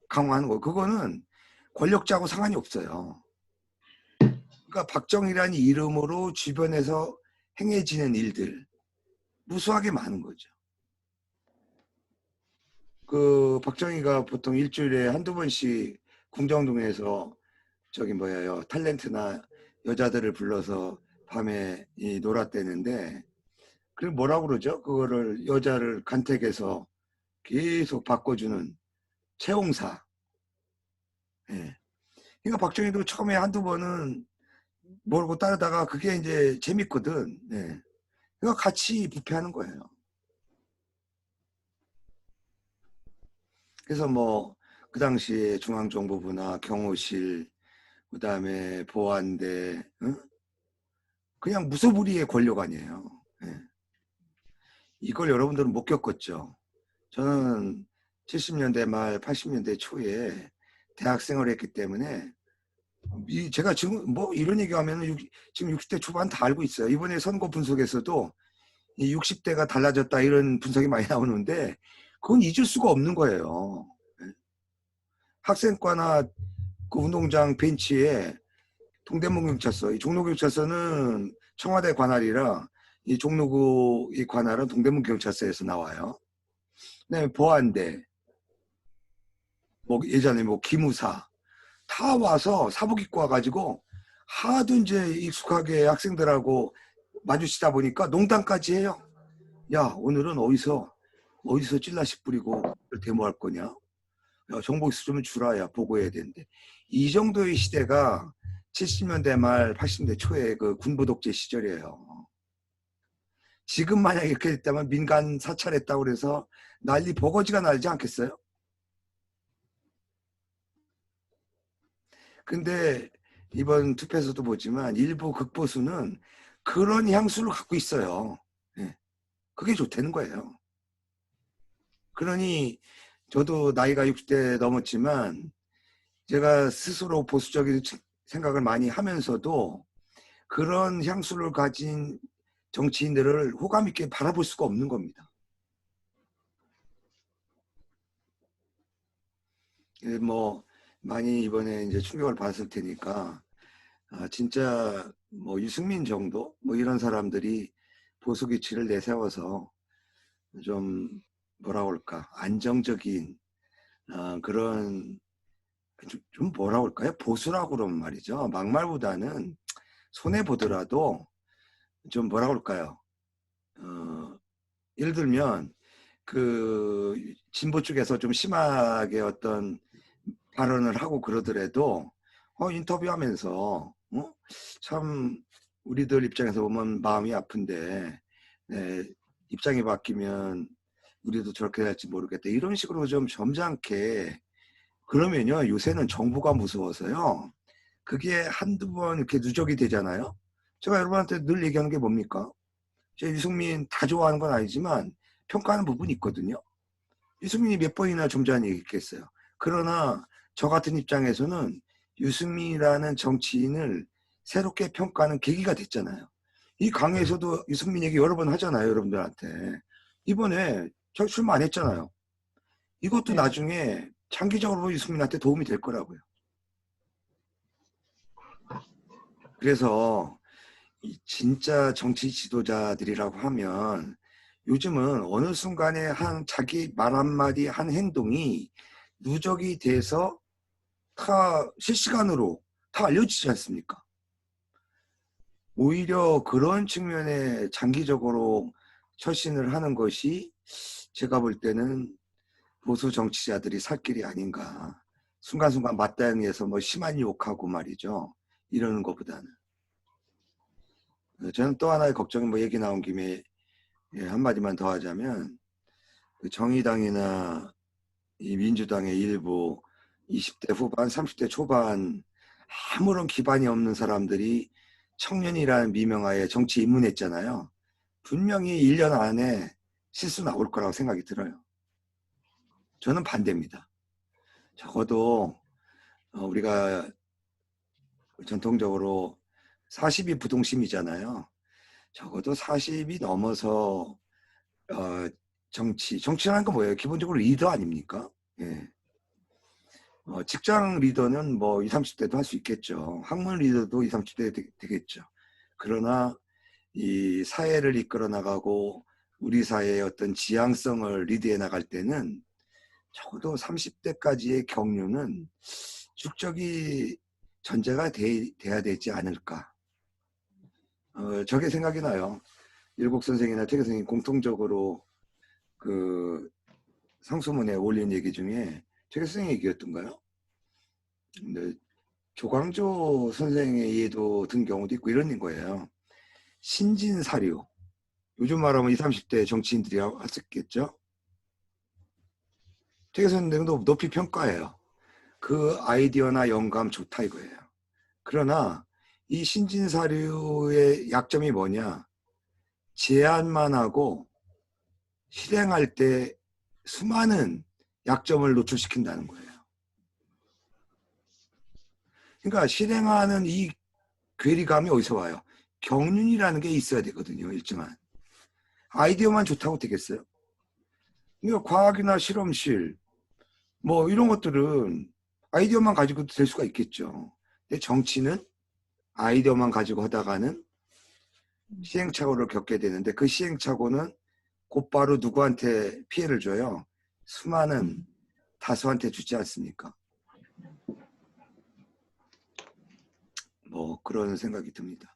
Speaker 1: 강화하는 거. 그거는 권력자하고 상관이 없어요. 그러니까 박정희라는 이름으로 주변에서 행해지는 일들 무수하게 많은 거죠. 그 박정희가 보통 일주일에 한두 번씩 궁정동에서 저기 뭐예요 탤런트나 여자들을 불러서 밤에 놀았대는데 그걸 뭐라고 그러죠? 그거를 여자를 간택해서 계속 바꿔주는 채용사. 예. 그러니까 박정희도 처음에 한두 번은 모르고 따르다가 그게 이제 재밌거든. 예. 그러니까 같이 부패하는 거예요. 그래서 뭐 그 당시에 중앙정보부나 경호실, 그 다음에 보안대, 응? 그냥 무소불위의 권력 아니에요. 예. 이걸 여러분들은 못 겪었죠. 저는 70년대 말 80년대 초에 대학생을 했기 때문에 제가 지금 뭐 이런 얘기하면 지금 60대 초반 다 알고 있어요. 이번에 선거 분석에서도 이 60대가 달라졌다 이런 분석이 많이 나오는데 그건 잊을 수가 없는 거예요. 학생과나 그 운동장 벤치에 동대문 경찰서, 이 종로 경찰서는 청와대 관할이라 이 종로구 이 관할은 동대문 경찰서에서 나와요. 그다음에 보안대, 뭐 예전에 뭐 기무사 다 와서 사복 입고 와가지고 하도 이제 익숙하게 학생들하고 마주치다 보니까 농담까지 해요. 야 오늘은 어디서 찔라시 뿌리고 데모할 거냐? 야 정보 있으면 주라 야 보고해야 되는데 이 정도의 시대가 70년대 말 80년대 초에 그 군부 독재 시절이에요. 지금 만약에 이렇게 됐다면 민간 사찰했다고 그래서 난리 버거지가 나지 않겠어요? 근데 이번 투표에서도 보지만 일부 극보수는 그런 향수를 갖고 있어요. 예. 그게 좋다는 거예요. 그러니 저도 나이가 60대 넘었지만 제가 스스로 보수적인 생각을 많이 하면서도 그런 향수를 가진 정치인들을 호감 있게 바라볼 수가 없는 겁니다. 뭐 많이 이번에 이제 충격을 받았을 테니까 진짜 뭐 유승민 정도 뭐 이런 사람들이 보수 기치를 내세워서 좀 뭐라 그럴까 안정적인 그런 좀 뭐라 그럴까요? 보수라고 그러면 말이죠. 막말보다는 손해 보더라도 좀 뭐라 그럴까요? 예를 들면 그 진보 쪽에서 좀 심하게 어떤 발언을 하고 그러더라도 인터뷰하면서 참 우리들 입장에서 보면 마음이 아픈데 입장이 바뀌면 우리도 저렇게 될지 모르겠다 이런 식으로 좀 점잖게 그러면요 요새는 정부가 무서워서요 그게 한두 번 이렇게 누적이 되잖아요. 제가 여러분한테 늘 얘기하는 게 뭡니까? 제 유승민 다 좋아하는 건 아니지만 평가하는 부분이 있거든요. 유승민이 몇 번이나 점잖은 얘기했겠어요. 그러나 저 같은 입장에서는 유승민이라는 정치인을 새롭게 평가하는 계기가 됐잖아요. 이 강의에서도 유승민 얘기 여러 번 하잖아요. 여러분들한테. 이번에 저 출마 안 했잖아요. 이것도
Speaker 2: 네.
Speaker 1: 나중에 장기적으로 유승민한테 도움이 될 거라고요. 그래서 이 진짜 정치 지도자들이라고 하면 요즘은 어느 순간에 한 자기 말 한마디 한 행동이 누적이 돼서 다 실시간으로 다 알려지지 않습니까? 오히려 그런 측면에 장기적으로 처신을 하는 것이 제가 볼 때는 보수 정치자들이 살 길이 아닌가. 순간순간 맞다응해서 뭐 심한 욕하고 말이죠. 이러는 것보다는. 저는 또 하나의 걱정이 뭐 얘기 나온 김에 한마디만 더 하자면 그 정의당이나 이 민주당의 일부 20대 후반, 30대 초반 아무런 기반이 없는 사람들이 청년이라는 미명하에 정치에 입문했잖아요. 분명히 1년 안에 실수 나올 거라고 생각이 들어요. 저는 반대입니다. 적어도 우리가 전통적으로 40이 부동심이잖아요. 적어도 40이 넘어서 정치라는 건 뭐예요? 기본적으로 리더 아닙니까? 예. 직장 리더는 뭐 20, 30대도 할 수 있겠죠. 학문 리더도 20, 30대 되겠죠. 그러나 이 사회를 이끌어 나가고 우리 사회의 어떤 지향성을 리드해 나갈 때는 적어도 30대까지의 경륜은 축적이 전제가 돼야 되지 않을까. 저게 생각이 나요. 일곡 선생이나 태계 선생이 공통적으로 그 상소문에 올린 얘기 중에 태계 선생의 얘기였던가요? 근데 조광조 선생의 예도 든 경우도 있고 이런 거예요. 신진사류. 요즘 말하면 20, 30대 정치인들이 했었겠죠. 태계 선생도 높이 평가해요. 그 아이디어나 영감 좋다 이거예요. 그러나 이 신진사류의 약점이 뭐냐? 제안만 하고 실행할 때 수많은 약점을 노출시킨다는 거예요. 그러니까 실행하는 이 괴리감이 어디서 와요? 경륜이라는 게 있어야 되거든요. 일정한. 아이디어만 좋다고 되겠어요? 그러니까 과학이나 실험실 뭐 이런 것들은 아이디어만 가지고도 될 수가 있겠죠. 근데 정치는 아이디어만 가지고 하다가는 시행착오를 겪게 되는데 그 시행착오는 곧바로 누구한테 피해를 줘요? 수많은 다수한테 주지 않습니까? 뭐 그런 생각이 듭니다.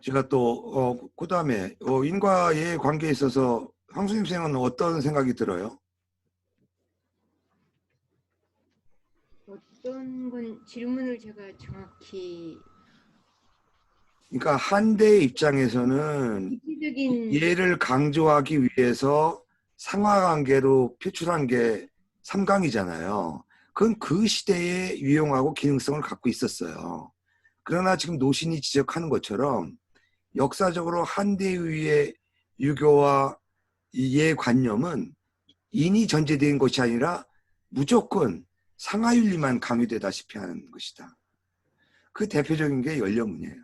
Speaker 1: 제가 또 그다음에 인과의 관계에 있어서 황수님 선생은 어떤 생각이 들어요?
Speaker 4: 어떤 건 질문을 제가 정확히
Speaker 1: 그러니까 한대의 입장에서는
Speaker 4: 실질적인
Speaker 1: 얘를 강조하기 위해서 상하관계로 표출한 게 삼강이잖아요. 그건 그 시대에 유용하고 기능성을 갖고 있었어요. 그러나 지금 노신이 지적하는 것처럼 역사적으로 한대의 유교와 이해관념은 인이 전제된 것이 아니라 무조건 상하윤리만 강요되다시피 하는 것이다. 그 대표적인 게 연령문이에요.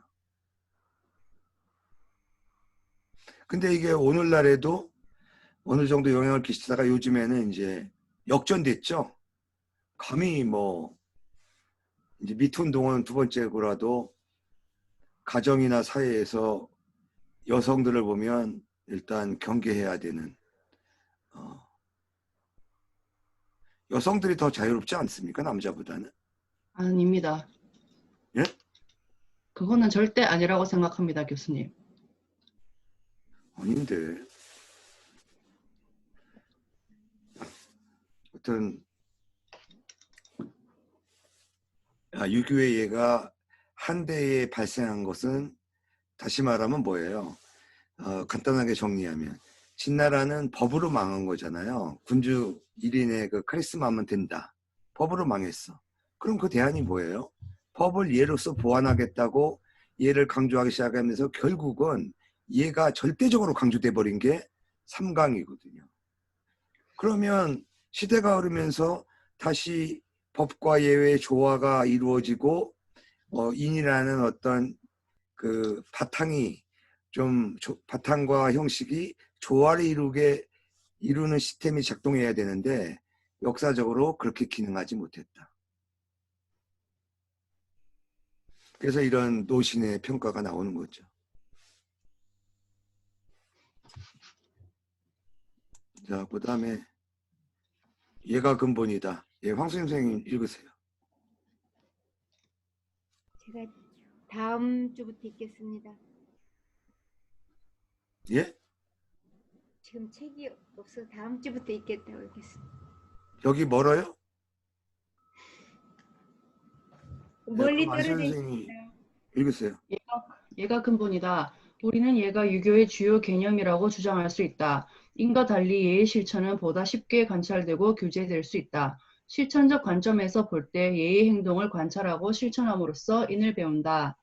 Speaker 1: 근데 이게 오늘날에도 어느 정도 영향을 끼치다가 요즘에는 이제 역전됐죠. 감히 뭐 이제 미투 운동은 두 번째고라도 가정이나 사회에서 여성들을 보면 일단 경계해야 되는 여성들이 더 자유롭지 않습니까? 남자보다는?
Speaker 2: 아닙니다.
Speaker 1: 예?
Speaker 2: 그거는 절대 아니라고 생각합니다, 교수님.
Speaker 1: 아닌데. 어떤 유교의 예가 한대에 발생한 것은 다시 말하면 뭐예요? 간단하게 정리하면 진나라는 법으로 망한 거잖아요. 군주 1인의 그 카리스마면 된다. 법으로 망했어. 그럼 그 대안이 뭐예요? 법을 예로서 보완하겠다고 예를 강조하기 시작하면서 결국은 예가 절대적으로 강조돼 버린 게 삼강이거든요. 그러면 시대가 흐르면서 다시 법과 예외의 조화가 이루어지고 인이라는 어떤 그 바탕이 좀 바탕과 형식이 조화를 이루는 시스템이 작동해야 되는데 역사적으로 그렇게 기능하지 못했다. 그래서 이런 노신의 평가가 나오는 거죠. 자, 그 다음에 얘가 근본이다. 예, 황수임 선생님 읽으세요.
Speaker 4: 제가 다음 주부터 읽겠습니다.
Speaker 1: 예?
Speaker 4: 지금 책이 없어 다음 주부터 읽겠다고 읽겠습니다.
Speaker 1: 여기 멀어요? 네,
Speaker 4: 멀리
Speaker 1: 그럼 안수임
Speaker 4: 떨어져
Speaker 1: 선생님이
Speaker 4: 있습니다.
Speaker 1: 읽으세요.
Speaker 2: 얘가 근본이다. 우리는 얘가 유교의 주요 개념이라고 주장할 수 있다. 인과 달리 얘의 실천은 보다 쉽게 관찰되고 교제될 수 있다. 실천적 관점에서 볼 때 얘의 행동을 관찰하고 실천함으로써 인을 배운다.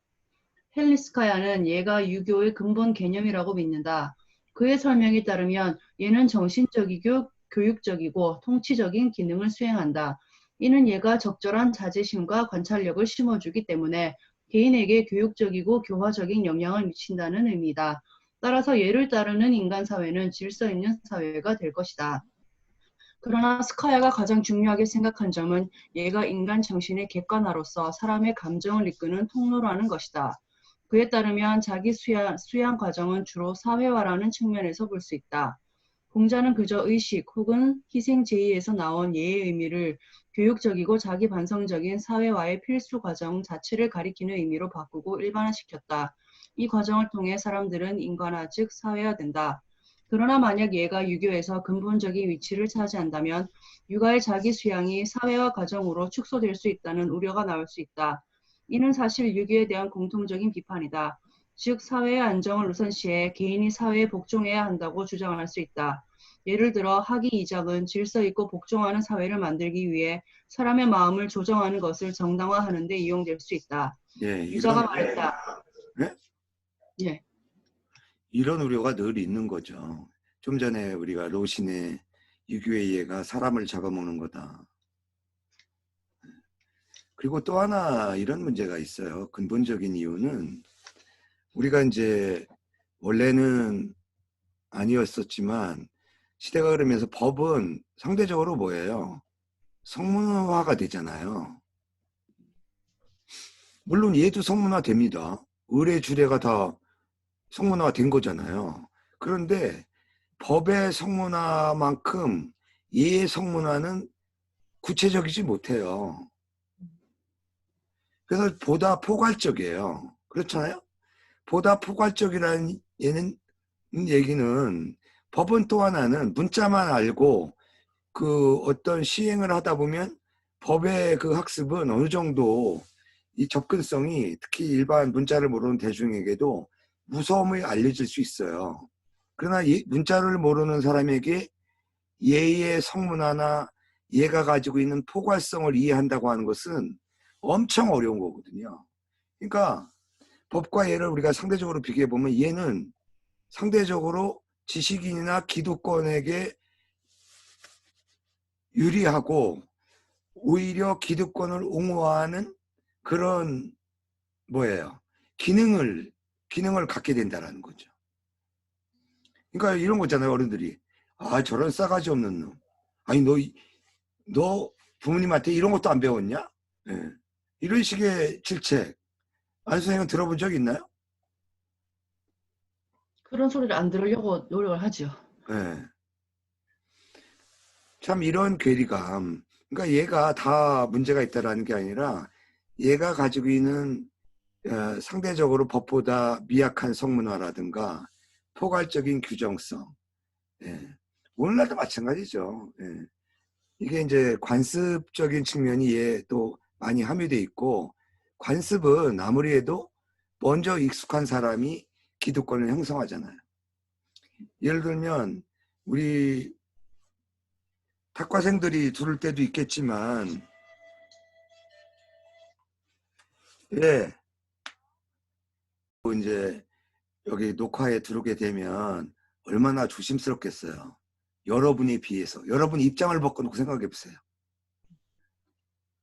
Speaker 2: 헬리스카야는 얘가 유교의 근본 개념이라고 믿는다. 그의 설명에 따르면 얘는 정신적이고 교육적이고 통치적인 기능을 수행한다. 이는 얘가 적절한 자제심과 관찰력을 심어주기 때문에 개인에게 교육적이고 교화적인 영향을 미친다는 의미다. 따라서 얘를 따르는 인간 사회는 질서 있는 사회가 될 것이다. 그러나 스카야가 가장 중요하게 생각한 점은 얘가 인간 정신의 객관화로서 사람의 감정을 이끄는 통로라는 것이다. 그에 따르면 자기 수양 과정은 주로 사회화라는 측면에서 볼 수 있다. 공자는 그저 의식 혹은 희생 제의에서 나온 예의 의미를 교육적이고 자기 반성적인 사회화의 필수 과정 자체를 가리키는 의미로 바꾸고 일반화시켰다. 이 과정을 통해 사람들은 인간화 즉 사회화된다. 그러나 만약 얘가 유교에서 근본적인 위치를 차지한다면 육아의 자기 수양이 사회화 과정으로 축소될 수 있다는 우려가 나올 수 있다. 이는 사실 유교에 대한 공통적인 비판이다. 즉 사회의 안정을 우선시해 개인이 사회에 복종해야 한다고 주장할 수 있다. 예를 들어 학이 이작은 질서 있고 복종하는 사회를 만들기 위해 사람의 마음을 조정하는 것을 정당화하는 데 이용될 수 있다.
Speaker 1: 예,
Speaker 2: 유자가
Speaker 1: 이런,
Speaker 2: 말했다.
Speaker 1: 예?
Speaker 2: 예.
Speaker 1: 이런 우려가 늘 있는 거죠. 좀 전에 우리가 로신의 유교의 이해가 사람을 잡아먹는 거다. 그리고 또 하나 이런 문제가 있어요. 근본적인 이유는 우리가 이제 원래는 아니었었지만 시대가 흐르면서 법은 상대적으로 뭐예요? 성문화가 되잖아요. 물론 얘도 성문화 됩니다. 의례 주례가 다 성문화가 된 거잖아요. 그런데 법의 성문화만큼 예의 성문화는 구체적이지 못해요. 그래서 보다 포괄적이에요. 그렇잖아요? 보다 포괄적이라는 얘기는 법은 또 하나는 문자만 알고 그 어떤 시행을 하다 보면 법의 그 학습은 어느 정도 이 접근성이 특히 일반 문자를 모르는 대중에게도 무서움을 알려질 수 있어요. 그러나 문자를 모르는 사람에게 예의 성문화나 얘가 가지고 있는 포괄성을 이해한다고 하는 것은 엄청 어려운 거거든요. 그러니까 법과 예를 우리가 상대적으로 비교해 보면 얘는 상대적으로 지식인이나 기득권에게 유리하고 오히려 기득권을 옹호하는 그런 뭐예요? 기능을 갖게 된다라는 거죠. 그러니까 이런 거 있잖아요, 어른들이. 아, 저런 싸가지 없는 놈. 아니, 너 부모님한테 이런 것도 안 배웠냐? 예. 이런 식의 질책. 안 선생님은 들어본 적 있나요?
Speaker 2: 그런 소리를 안 들으려고 노력을 하죠.
Speaker 1: 예. 참 이런 괴리감. 그러니까 얘가 다 문제가 있다라는 게 아니라 얘가 가지고 있는 상대적으로 법보다 미약한 성문화라든가 포괄적인 규정성. 예. 오늘날도 마찬가지죠. 예. 이게 이제 관습적인 측면이 얘 또 많이 함유돼 있고 관습은 아무리 해도 먼저 익숙한 사람이 기득권을 형성하잖아요. 예를 들면 우리 학과생들이 들을 때도 있겠지만 예. 이제 여기 녹화에 들어오게 되면 얼마나 조심스럽겠어요. 여러분에 비해서. 여러분 입장을 바꿔놓고 생각해 보세요.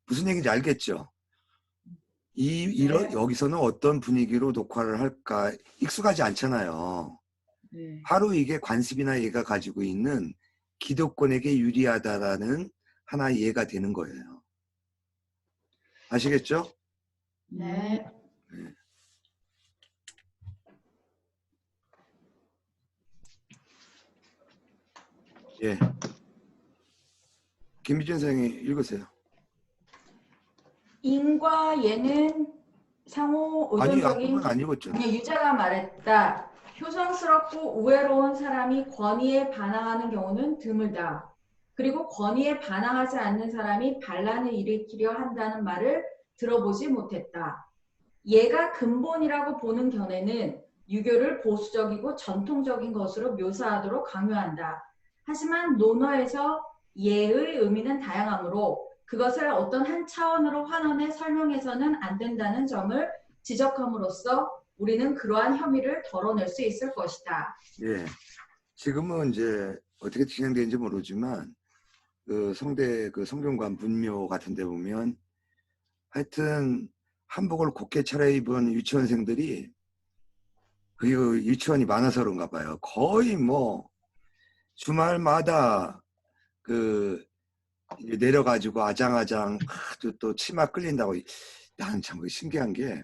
Speaker 1: 무슨 얘기인지 알겠죠? 여기서는 어떤 분위기로 녹화를 할까 익숙하지 않잖아요.
Speaker 2: 네.
Speaker 1: 바로 이게 관습이나 얘가 가지고 있는 기득권에게 유리하다라는 하나의 예가 되는 거예요. 아시겠죠?
Speaker 2: 네.
Speaker 1: 네. 예. 김미준 선생님 읽으세요.
Speaker 3: 인과 예는 상호
Speaker 1: 아니,
Speaker 3: 의존적인
Speaker 1: 앞부분 안 읽었죠.
Speaker 3: 아니, 유자가 말했다. 효성스럽고 우애로운 사람이 권위에 반항하는 경우는 드물다. 그리고 권위에 반항하지 않는 사람이 반란을 일으키려 한다는 말을 들어보지 못했다. 예가 근본이라고 보는 견해는 유교를 보수적이고 전통적인 것으로 묘사하도록 강요한다. 하지만 논어에서 예의 의미는 다양하므로 그것을 어떤 한 차원으로 환원해 설명해서는 안 된다는 점을 지적함으로써 우리는 그러한 혐의를 덜어낼 수 있을 것이다.
Speaker 1: 예. 지금은 이제 어떻게 진행되는지 모르지만 그 성대 그 성균관 분묘 같은 데 보면 하여튼 한복을 곱게 차려입은 유치원생들이 그 유치원이 많아서 그런가 봐요. 거의 뭐 주말마다 그 내려가지고 아장아장 또 치마 끌린다고. 나는 참 신기한 게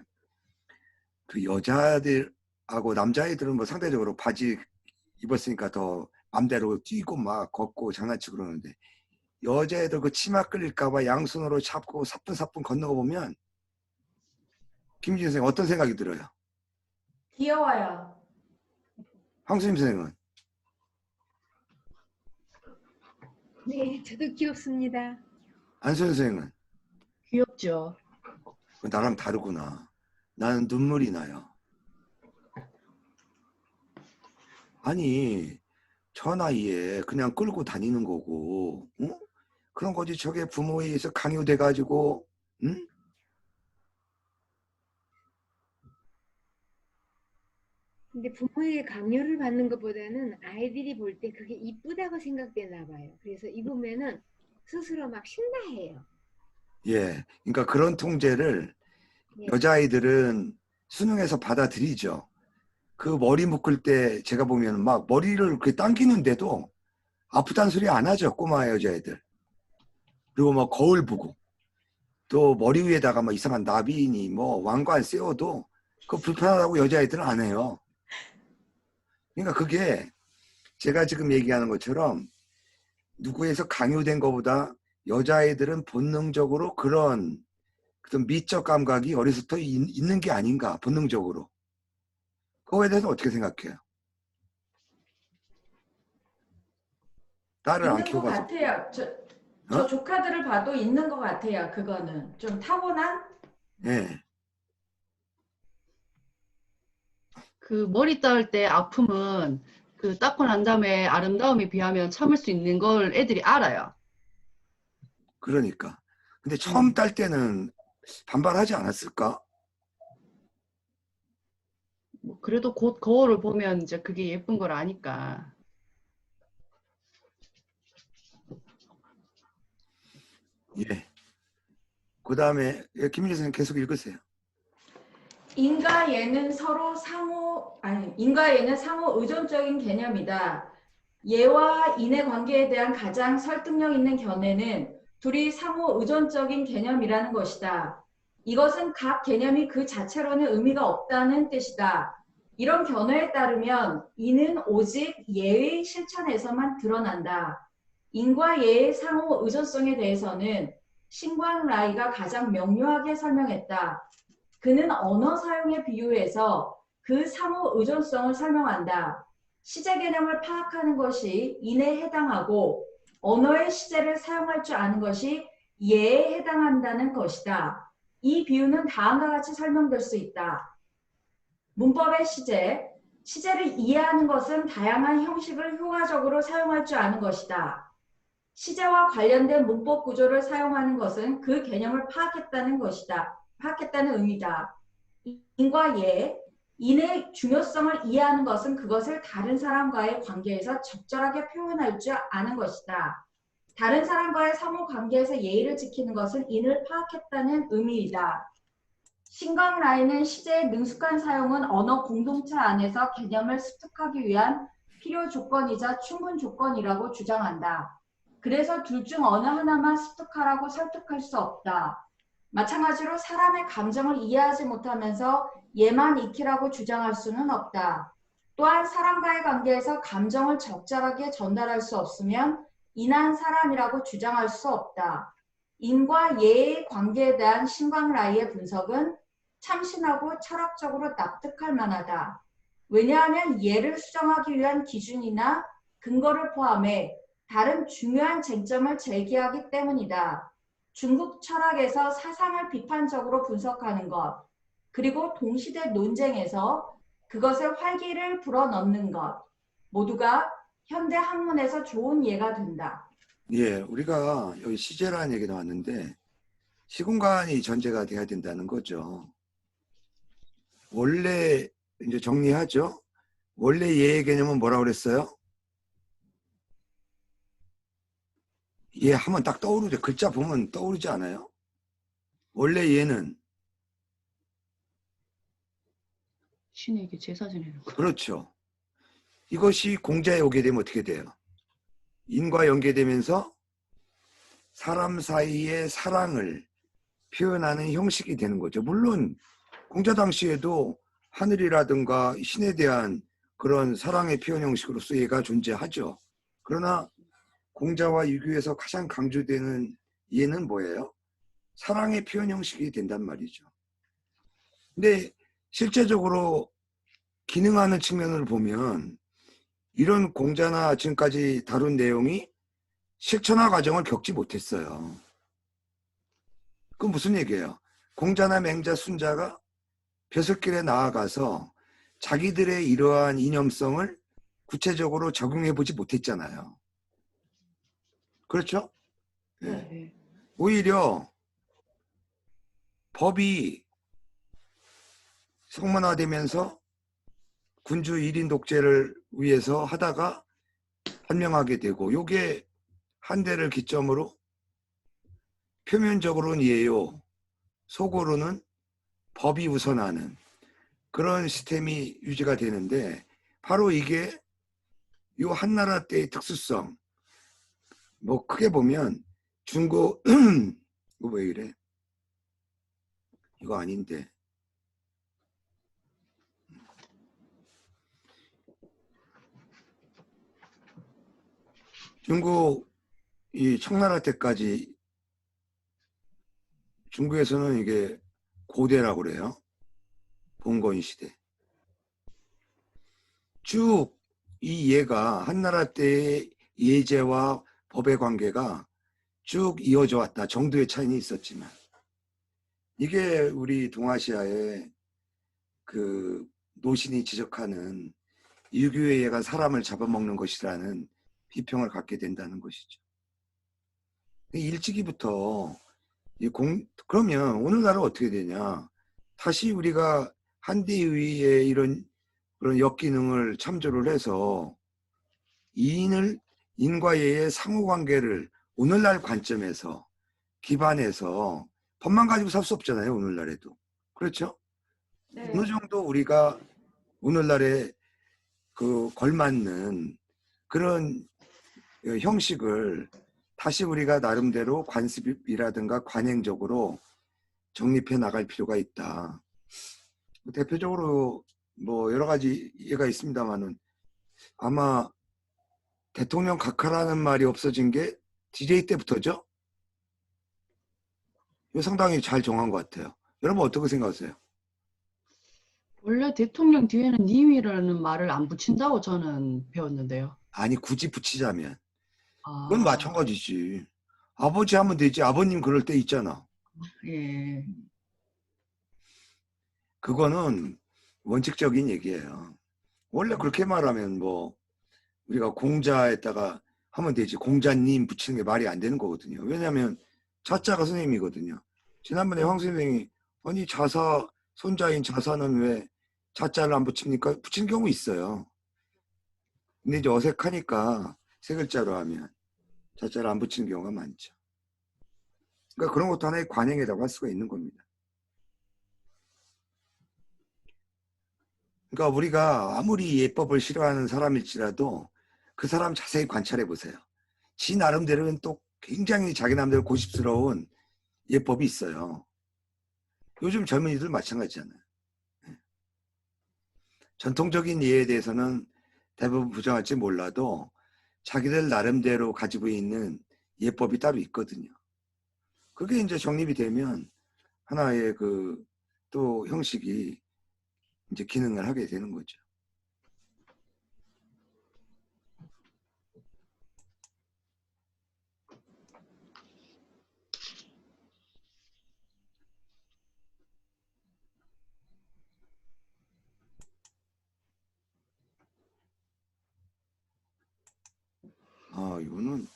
Speaker 1: 그 여자들하고 남자애들은 뭐 상대적으로 바지 입었으니까 더 맘대로 뛰고 막 걷고 장난치고 그러는데 여자애들 그 치마 끌릴까봐 양손으로 잡고 사뿐사뿐 걷는 거 보면 김진 선생님 어떤 생각이 들어요?
Speaker 3: 귀여워요.
Speaker 1: 황수임 선생님은?
Speaker 4: 네, 저도 귀엽습니다.
Speaker 1: 안소연 선생님은?
Speaker 2: 귀엽죠.
Speaker 1: 나랑 다르구나. 나는 눈물이 나요. 아니 저 나이에 그냥 끌고 다니는 거고, 응? 그런 거지. 저게 부모에 의해서 강요돼 가지고, 응?
Speaker 4: 근데 부모의 강요를 받는 것보다는 아이들이 볼 때 그게 이쁘다고 생각되나 봐요. 그래서 입으면은 스스로 막 신나해요.
Speaker 1: 예, 그러니까 그런 통제를
Speaker 4: 네.
Speaker 1: 여자아이들은 수능에서 받아들이죠. 그 머리 묶을 때 제가 보면 막 머리를 그렇게 당기는데도 아프다는 소리 안 하죠. 꼬마 여자애들. 그리고 뭐 거울 보고 또 머리 위에다가 뭐 이상한 나비니 뭐 왕관 씌워도 그거 불편하다고 여자애들은 안 해요. 그러니까 그게 제가 지금 얘기하는 것처럼 누구에서 강요된 것보다 여자애들은 본능적으로 그런 미적 감각이 어려서부터 있는 게 아닌가, 본능적으로. 그거에 대해서 어떻게 생각해요? 딸을 안
Speaker 3: 있는 것
Speaker 1: 키워봐서.
Speaker 3: 같아요. 저 조카들을 봐도 있는 것 같아요. 그거는 좀 타고난?
Speaker 1: 예.
Speaker 2: 그 머리 따을 때 아픔은 그 닦고 난 다음에 아름다움에 비하면 참을 수 있는 걸 애들이 알아요.
Speaker 1: 그러니까. 근데 처음 딸 때는 반발하지 않았을까?
Speaker 2: 뭐 그래도 곧 거울을 보면 이제 그게 예쁜 걸 아니까.
Speaker 1: 예. 그 다음에 김민재 선생님 계속 읽으세요.
Speaker 3: 인과 예는 인과 예는 상호 의존적인 개념이다. 예와 인의 관계에 대한 가장 설득력 있는 견해는 둘이 상호 의존적인 개념이라는 것이다. 이것은 각 개념이 그 자체로는 의미가 없다는 뜻이다. 이런 견해에 따르면 인은 오직 예의 실천에서만 드러난다. 인과 예의 상호 의존성에 대해서는 신광라이가 가장 명료하게 설명했다. 그는 언어 사용에 비유해서 그 상호 의존성을 설명한다. 시제 개념을 파악하는 것이 인에 해당하고 언어의 시제를 사용할 줄 아는 것이 예에 해당한다는 것이다. 이 비유는 다음과 같이 설명될 수 있다. 문법의 시제, 시제를 이해하는 것은 다양한 형식을 효과적으로 사용할 줄 아는 것이다. 시제와 관련된 문법 구조를 사용하는 것은 그 개념을 파악했다는 것이다. 파악했다는 의미다. 인과 예, 인의 중요성을 이해하는 것은 그것을 다른 사람과의 관계에서 적절하게 표현할 줄 아는 것이다. 다른 사람과의 상호 관계에서 예의를 지키는 것은 인을 파악했다는 의미이다. 신광라이는 시제의 능숙한 사용은 언어 공동체 안에서 개념을 습득하기 위한 필요 조건이자 충분 조건이라고 주장한다. 그래서 둘 중 어느 하나만 습득하라고 설득할 수 없다. 마찬가지로 사람의 감정을 이해하지 못하면서 예만 익히라고 주장할 수는 없다. 또 또한 사람과의 관계에서 감정을 적절하게 전달할 수 없으면 인한 사람이라고 주장할 수 없다. 인과 예의 관계에 대한 신광라이의 분석은 참신하고 철학적으로 납득할 만하다. 왜냐하면 예를 수정하기 위한 기준이나 근거를 포함해 다른 중요한 쟁점을 제기하기 때문이다. 중국 철학에서 사상을 비판적으로 분석하는 것, 그리고 동시대 논쟁에서 그것의 활기를 불어넣는 것, 모두가 현대 학문에서 좋은 예가 된다.
Speaker 1: 예, 우리가 여기 시제라는 얘기 나왔는데 시공간이 전제가 돼야 된다는 거죠. 원래 이제 정리하죠. 원래 예의 개념은 뭐라고 그랬어요? 예 하면 딱 떠오르죠. 글자 보면 떠오르지 않아요? 원래 예는
Speaker 2: 신에게 제사 지내는 거.
Speaker 1: 그렇죠. 이것이 공자에 오게 되면 어떻게 돼요? 인과 연계되면서 사람 사이의 사랑을 표현하는 형식이 되는 거죠. 물론 공자 당시에도 하늘이라든가 신에 대한 그런 사랑의 표현 형식으로서 얘가 존재하죠. 그러나 공자와 유교에서 가장 강조되는 예는 뭐예요? 사랑의 표현 형식이 된단 말이죠. 근데 실제적으로 기능하는 측면을 보면 이런 공자나 지금까지 다룬 내용이 실천화 과정을 겪지 못했어요. 그건 무슨 얘기예요? 공자나 맹자, 순자가 벼슬길에 나아가서 자기들의 이러한 이념성을 구체적으로 적용해 보지 못했잖아요. 그렇죠? 예.
Speaker 2: 네.
Speaker 1: 오히려 법이 성문화되면서 군주 1인 독재를 위해서 하다가 판명하게 되고, 요게 한대를 기점으로 표면적으로는 예요, 속으로는 법이 우선하는 그런 시스템이 유지가 되는데, 바로 이게 요 한나라 때의 특수성, 뭐 크게 보면 중국 이거 왜 이래? 이거 아닌데. 중국 이 청나라 때까지 중국에서는 이게 고대라고 그래요. 봉건 시대. 쭉 이 예가 한나라 때의 예제와 법의 관계가 쭉 이어져 왔다. 정도의 차이는 있었지만 이게 우리 동아시아의 그 노신이 지적하는 유교의 예가 사람을 잡아먹는 것이라는 비평을 갖게 된다는 것이죠. 일찍이부터 그러면 오늘날은 어떻게 되냐? 다시 우리가 한대의의 이런 그런 역기능을 참조를 해서 인과 예의 상호관계를 오늘날 관점에서 기반해서 법만 가지고 살 수 없잖아요. 오늘날에도. 그렇죠?
Speaker 3: 네.
Speaker 1: 어느 정도 우리가 오늘날에 그 걸맞는 그런 형식을 다시 우리가 나름대로 관습이라든가 관행적으로 정립해 나갈 필요가 있다. 대표적으로 뭐 여러 가지 예가 있습니다만은 아마 대통령 각하라는 말이 없어진 게 DJ 때부터죠? 이거 상당히 잘 정한 것 같아요. 여러분 어떻게 생각하세요?
Speaker 2: 원래 대통령 뒤에는 님이라는 말을 안 붙인다고 저는 배웠는데요.
Speaker 1: 아니 굳이 붙이자면
Speaker 2: 아,
Speaker 1: 그건 마찬가지지. 아버지 하면 되지. 아버님 그럴 때 있잖아.
Speaker 2: 예.
Speaker 1: 그거는 원칙적인 얘기예요. 원래 그렇게 말하면 뭐 우리가 공자에다가 하면 되지. 공자님 붙이는 게 말이 안 되는 거거든요. 왜냐하면 자자가 선생님이거든요. 지난번에 황 선생님이 아니 자사 손자인 자사는 왜 자자를 안 붙입니까? 붙이는 경우 있어요. 근데 이제 어색하니까 세 글자로 하면 자자를 안 붙이는 경우가 많죠. 그러니까 그런 것도 하나의 관행이라고 할 수가 있는 겁니다. 그러니까 우리가 아무리 예법을 싫어하는 사람일지라도 그 사람 자세히 관찰해 보세요. 지 나름대로는 또 굉장히 자기 나름대로 고집스러운 예법이 있어요. 요즘 젊은이들 마찬가지잖아요. 전통적인 예에 대해서는 대부분 부정할지 몰라도 자기들 나름대로 가지고 있는 예법이 따로 있거든요. 그게 이제 정립이 되면 하나의 그 또 형식이 이제 기능을 하게 되는 거죠. 이거는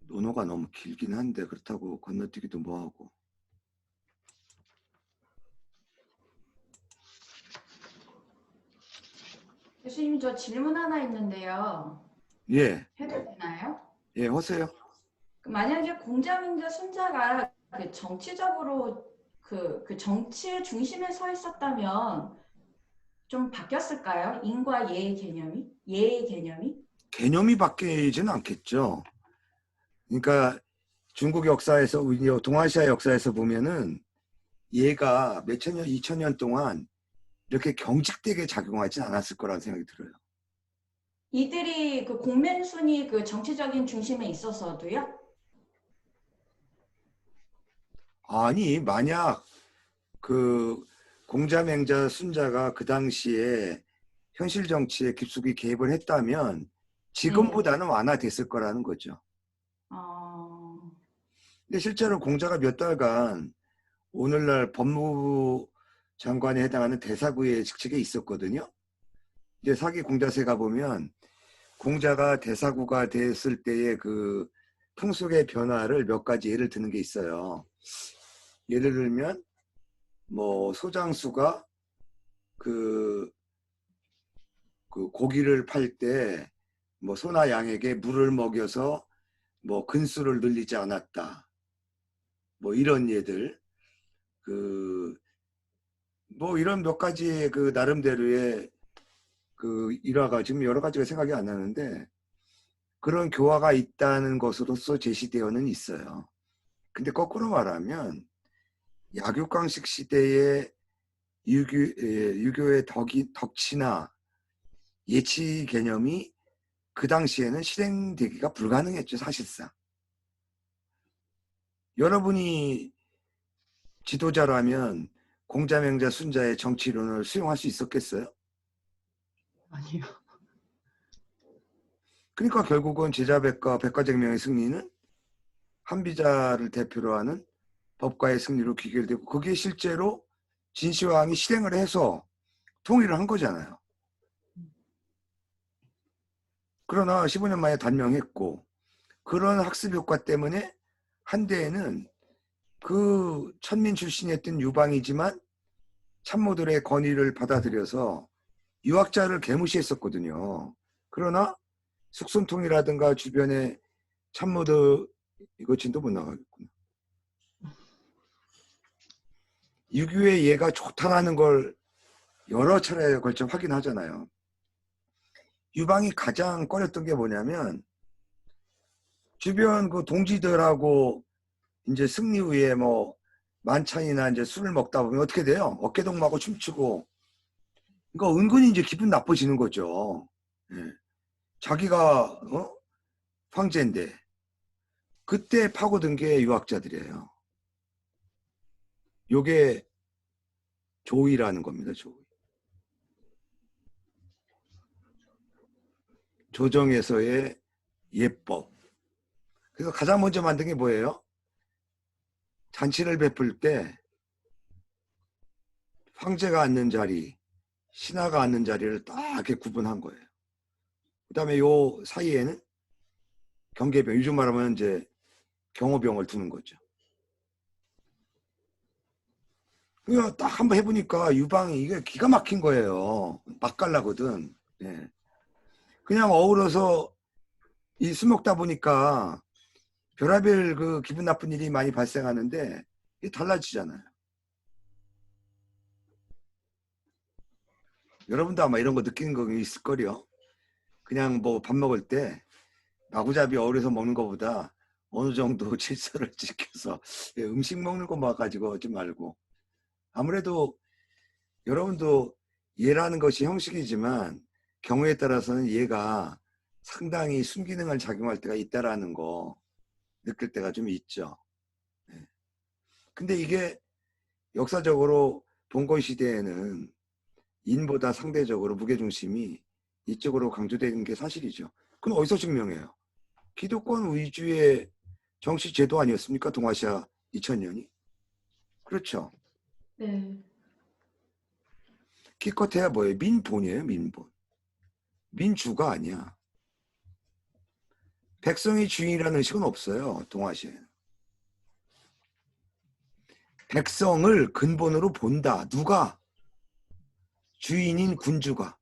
Speaker 1: 논어가 너무 길긴 한데 그렇다고 건너뛰기도 뭐하고.
Speaker 3: 교수님, 저 질문 하나 있는데요.
Speaker 1: 예,
Speaker 3: 해도 되나요?
Speaker 1: 예, 하세요.
Speaker 3: 만약에 공자명자 순자가 그 정치적으로 그 정치의 중심에 서 있었다면 좀 바뀌었을까요? 인과 예의 개념이? 예의 개념이?
Speaker 1: 개념이 바뀌지는 않겠죠. 그러니까 중국 역사에서, 동아시아 역사에서 보면은 얘가 몇천 년, 2000년 동안 이렇게 경직되게 작용하진 않았을 거라는 생각이 들어요.
Speaker 3: 이들이 그 공면순이 그 정치적인 중심에 있어서도요?
Speaker 1: 아니, 만약 그 공자맹자 순자가 그 당시에 현실 정치에 깊숙이 개입을 했다면 지금보다는 완화됐을 거라는 거죠. 근데 실제로 공자가 몇 달간 오늘날 법무부 장관에 해당하는 대사구의 직책에 있었거든요. 이제 사기 공자세가 보면 공자가 대사구가 됐을 때의 그 풍속의 변화를 몇 가지 예를 드는 게 있어요. 예를 들면 뭐 소장수가 그 고기를 팔 때 뭐 소나 양에게 물을 먹여서 뭐 근수를 늘리지 않았다. 뭐 이런 예들, 뭐 이런 몇 가지의 그 나름대로의 그 일화가 지금 여러 가지가 생각이 안 나는데 그런 교화가 있다는 것으로서 제시되어는 있어요. 근데 거꾸로 말하면 약육강식 시대의 유교의 덕치나 예치 개념이 그 당시에는 실행되기가 불가능했죠, 사실상. 여러분이 지도자라면 공자명자 순자의 정치론을 수용할 수 있었겠어요?
Speaker 2: 아니요.
Speaker 1: 그러니까 결국은 제자백과 백과쟁명의 승리는 한비자를 대표로 하는 법과의 승리로 귀결되고 그게 실제로 진시황이 실행을 해서 통일을 한 거잖아요. 그러나 15년 만에 단명했고 그런 학습 효과 때문에 한때에는 그 천민 출신이었던 유방이지만 참모들의 건의를 받아들여서 유학자를 개무시했었거든요. 그러나 숙손통이라든가 주변의 참모들 이거 진도 못 나가겠구나. 유교의 예가 좋다라는 걸 여러 차례에 걸쳐 확인하잖아요. 유방이 가장 꺼렸던 게 뭐냐면 주변 그 동지들하고 이제 승리 후에 뭐 만찬이나 이제 술을 먹다 보면 어떻게 돼요? 어깨동무하고 춤추고 그러니까 은근히 이제 기분 나빠지는 거죠. 예. 자기가 황제인데 그때 파고든 게 유학자들이에요. 요게 조의라는 겁니다. 조의. 조정에서의 예법. 그래서 가장 먼저 만든 게 뭐예요? 잔치를 베풀 때 황제가 앉는 자리, 신하가 앉는 자리를 딱 이렇게 구분한 거예요. 그 다음에 요 사이에는 경계병, 요즘 말하면 이제 경호병을 두는 거죠. 그냥 딱 한번 해보니까 유방이 이게 기가 막힌 거예요. 맛깔나거든. 예. 그냥 어우러서 이 술 먹다 보니까 별의별 그 기분 나쁜 일이 많이 발생하는데 이게 달라지잖아요. 여러분도 아마 이런 거 느끼는 거 있을 거요. 그냥 뭐 밥 먹을 때 마구잡이 어울려서 먹는 것보다 어느 정도 질서를 지켜서 음식 먹는 거 가지고 하지 말고 아무래도 여러분도 얘라는 것이 형식이지만 경우에 따라서는 얘가 상당히 순기능을 작용할 때가 있다라는 거 느낄 때가 좀 있죠. 네. 근데 이게 역사적으로 봉건 시대에는 인보다 상대적으로 무게중심이 이쪽으로 강조되는 게 사실이죠. 그럼 어디서 증명해요? 기독권 위주의 정치 제도 아니었습니까? 동아시아 2000년이. 그렇죠.
Speaker 3: 네.
Speaker 1: 기껏해야 뭐예요? 민본이에요, 민본. 민주가 아니야. 백성이 주인이라는 식은 없어요, 동아시아에. 백성을 근본으로 본다. 누가? 주인인 군주가.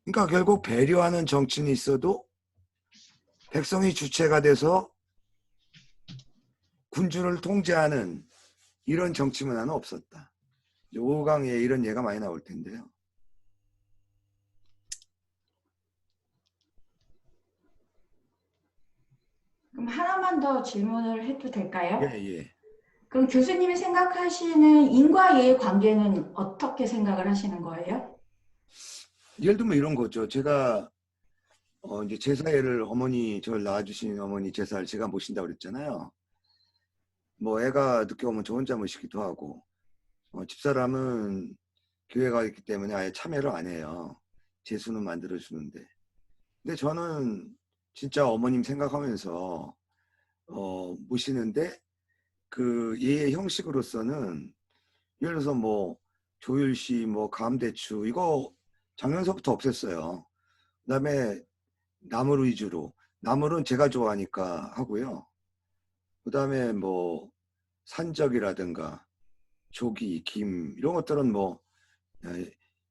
Speaker 1: 그러니까 결국 배려하는 정치는 있어도 백성이 주체가 돼서 군주를 통제하는 이런 정치 문화는 없었다. 5강에 이런 예가 많이 나올 텐데요.
Speaker 3: 그럼 하나만 더 질문을 해도 될까요?
Speaker 1: 예.
Speaker 3: 그럼 교수님이 생각하시는 인과 예의 관계는 어떻게 생각을 하시는 거예요?
Speaker 1: 예를 들면 이런 거죠. 제가 이제 제사회를 어머니, 저를 낳아주신 어머니 제사를 제가 모신다고 그랬잖아요. 뭐 애가 늦게 오면 저 혼자 모시기도 하고, 집사람은 교회가 있기 때문에 아예 참여를 안 해요. 제수는 만들어주는데. 근데 저는 진짜 어머님 생각하면서 모시는데 그 예의 형식으로서는 예를 들어서 뭐 조율시, 뭐 감대추 이거 작년서부터 없앴어요. 그다음에 나물 위주로, 나물은 제가 좋아하니까 하고요. 그다음에 뭐 산적이라든가 조기, 김 이런 것들은 뭐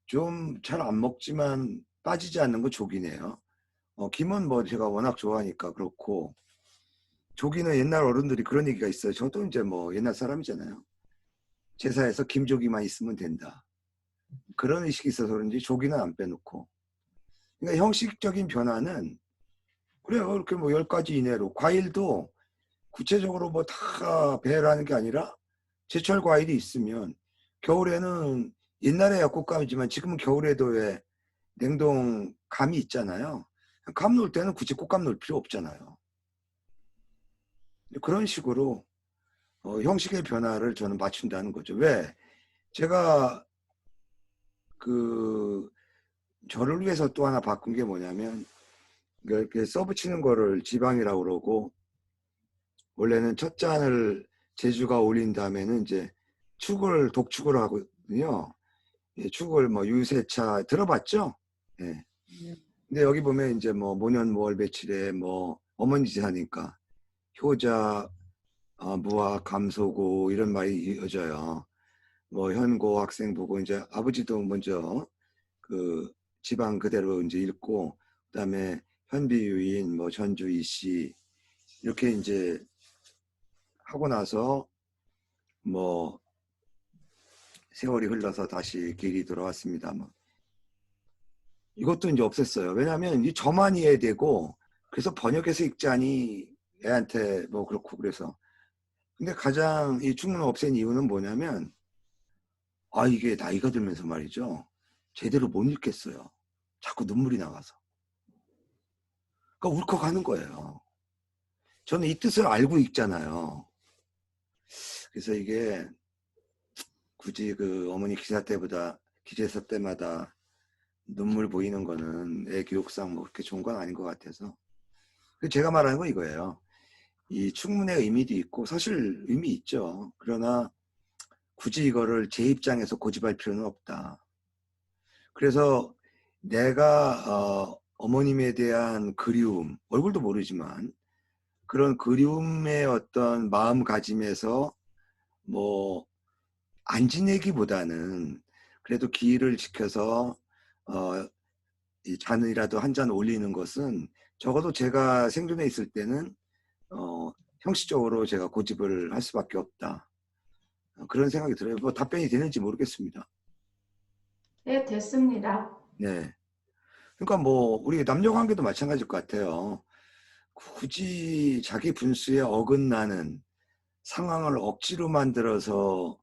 Speaker 1: 좀 잘 안 먹지만 빠지지 않는 거 조기네요. 김은 뭐 제가 워낙 좋아하니까 그렇고, 조기는 옛날 어른들이 그런 얘기가 있어요. 저도 이제 뭐 옛날 사람이잖아요. 제사에서 김조기만 있으면 된다. 그런 의식이 있어서 그런지 조기는 안 빼놓고. 그러니까 형식적인 변화는 그래요. 이렇게 뭐 10가지 이내로. 과일도 구체적으로 뭐 다 배열하는 게 아니라 제철 과일이 있으면 겨울에는 옛날에 약국감이지만 지금은 겨울에도 왜 냉동 감이 있잖아요. 감 놓을 때는 굳이 꽃감 놓을 필요 없잖아요. 그런 식으로 형식의 변화를 저는 맞춘다는 거죠. 왜? 제가 그 저를 위해서 또 하나 바꾼 게 뭐냐면 이렇게 써붙이는 거를 지방이라고 그러고, 원래는 첫 잔을 제주가 올린 다음에는 이제 독축을 하거든요. 예, 축을 뭐 유세차 들어봤죠? 예. 근데 여기 보면 이제 뭐 모년 모월 며칠에 뭐 어머니 제사니까 효자, 무화, 감소고 이런 말이 이어져요. 뭐 현고 학생 보고 이제 아버지도 먼저 그 지방 그대로 이제 읽고, 그다음에 현비유인, 뭐 전주이씨 이렇게 이제 하고 나서 뭐 세월이 흘러서 다시 길이 돌아왔습니다. 뭐 이것도 이제 없앴어요. 왜냐하면 이 저만 이해되고, 그래서 번역해서 읽자니 애한테 뭐 그렇고 그래서. 근데 가장 이 충문을 없앤 이유는 뭐냐면, 이게 나이가 들면서 말이죠. 제대로 못 읽겠어요. 자꾸 눈물이 나가서. 그러니까 울컥하는 거예요. 저는 이 뜻을 알고 읽잖아요. 그래서 이게 굳이 그 어머니 기제사 때마다 눈물 보이는 거는 애 교육상 뭐 그렇게 좋은 건 아닌 것 같아서. 제가 말하는 건 이거예요. 이 충문의 의미도 있고 사실 의미 있죠. 그러나 굳이 이거를 제 입장에서 고집할 필요는 없다. 그래서 내가 어머님에 대한 그리움, 얼굴도 모르지만 그런 그리움의 어떤 마음가짐에서 뭐 안 지내기보다는 그래도 기일을 지켜서 이 잔이라도 한 잔 올리는 것은 적어도 제가 생존해 있을 때는 형식적으로 제가 고집을 할 수밖에 없다. 그런 생각이 들어요. 뭐 답변이 되는지 모르겠습니다.
Speaker 3: 네, 됐습니다.
Speaker 1: 네. 그러니까 뭐 우리 남녀 관계도 마찬가지일 것 같아요. 굳이 자기 분수에 어긋나는 상황을 억지로 만들어서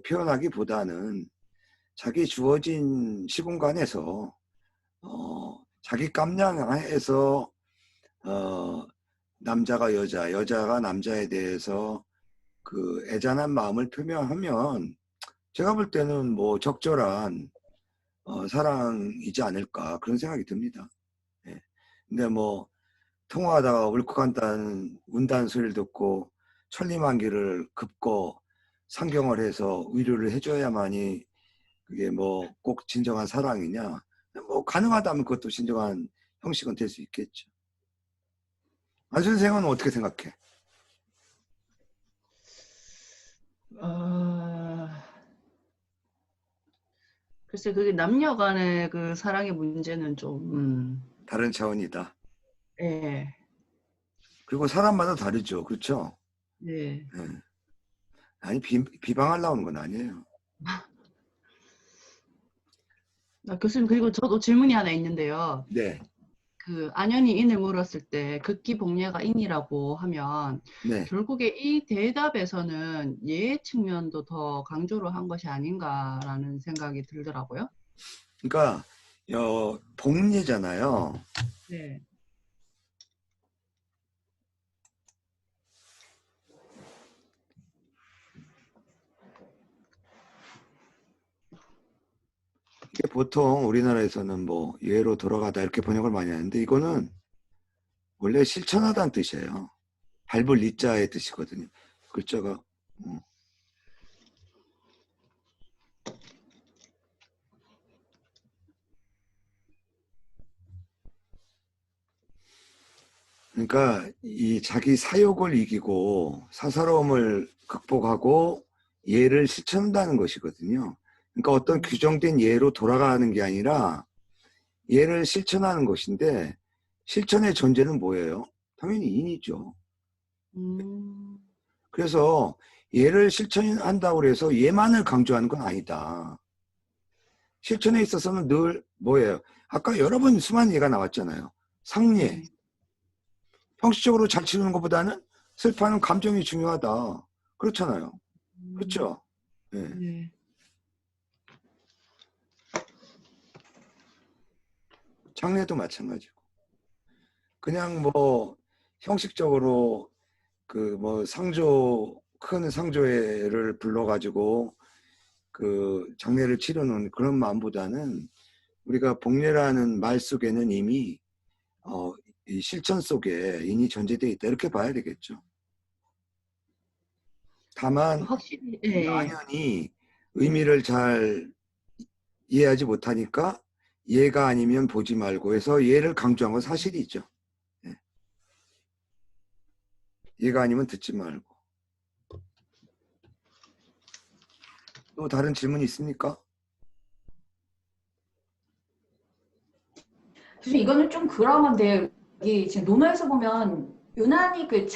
Speaker 1: 표현하기보다는 자기 주어진 시공간에서 자기 깜냥해서 남자가 여자, 여자가 남자에 대해서 그 애잔한 마음을 표명하면 제가 볼 때는 뭐 적절한 사랑이지 않을까 그런 생각이 듭니다. 예. 근데 뭐 통화하다가 운다는 소리를 듣고 천리만기를 긋고 상경을 해서 위로를 해줘야만이 그게 뭐 꼭 진정한 사랑이냐? 뭐 가능하다면 그것도 진정한 형식은 될 수 있겠죠. 안 선생은 어떻게 생각해?
Speaker 2: 글쎄 그게 남녀 간의 그 사랑의 문제는 좀
Speaker 1: 다른 차원이다.
Speaker 2: 예.
Speaker 1: 그리고 사람마다 다르죠. 그렇죠?
Speaker 2: 네.
Speaker 1: 예. 아니 비방하려고 하는 건 아니에요.
Speaker 2: 교수님 그리고 저도 질문이 하나 있는데요.
Speaker 1: 네.
Speaker 2: 그 안현이 인을 물었을 때 극기복례가 인이라고 하면
Speaker 1: 네.
Speaker 2: 결국에 이 대답에서는 예 측면도 더 강조를 한 것이 아닌가라는 생각이 들더라고요.
Speaker 1: 그러니까 복례잖아요.
Speaker 2: 네.
Speaker 1: 이게 보통 우리나라에서는 뭐 예로 돌아가다 이렇게 번역을 많이 하는데 이거는 원래 실천하다는 뜻이에요. 밟을 리자의 뜻이거든요. 글자가 그러니까 이 자기 사욕을 이기고 사사로움을 극복하고 예를 실천한다는 것이거든요. 그러니까 어떤 규정된 예로 돌아가는 게 아니라 예를 실천하는 것인데 실천의 존재는 뭐예요? 당연히 인이죠. 그래서 예를 실천한다고 해서 예만을 강조하는 건 아니다. 실천에 있어서는 늘 뭐예요? 아까 여러 번 수많은 예가 나왔잖아요. 상례. 형식적으로 잘 치르는 것보다는 슬퍼하는 감정이 중요하다. 그렇잖아요. 그렇죠? 네.
Speaker 2: 네.
Speaker 1: 장례도 마찬가지고. 그냥 뭐 형식적으로 그 뭐 큰 상조회를 불러가지고 그 장례를 치르는 그런 마음보다는 우리가 복례라는 말 속에는 이미 이 실천 속에 인이 전제되어 있다 이렇게 봐야 되겠죠. 다만
Speaker 2: 확실히 예.
Speaker 1: 안연히 의미를 잘 이해하지 못하니까 예가 아니면 보지 말고 해서 예를 강조한 건 사실이죠. 예. 예가 아니면 듣지 말고. 또 다른 질문이 있습니까?
Speaker 3: 교수님, 이거는 좀 그러한데 여기 지금 논어에서 보면 유난히 그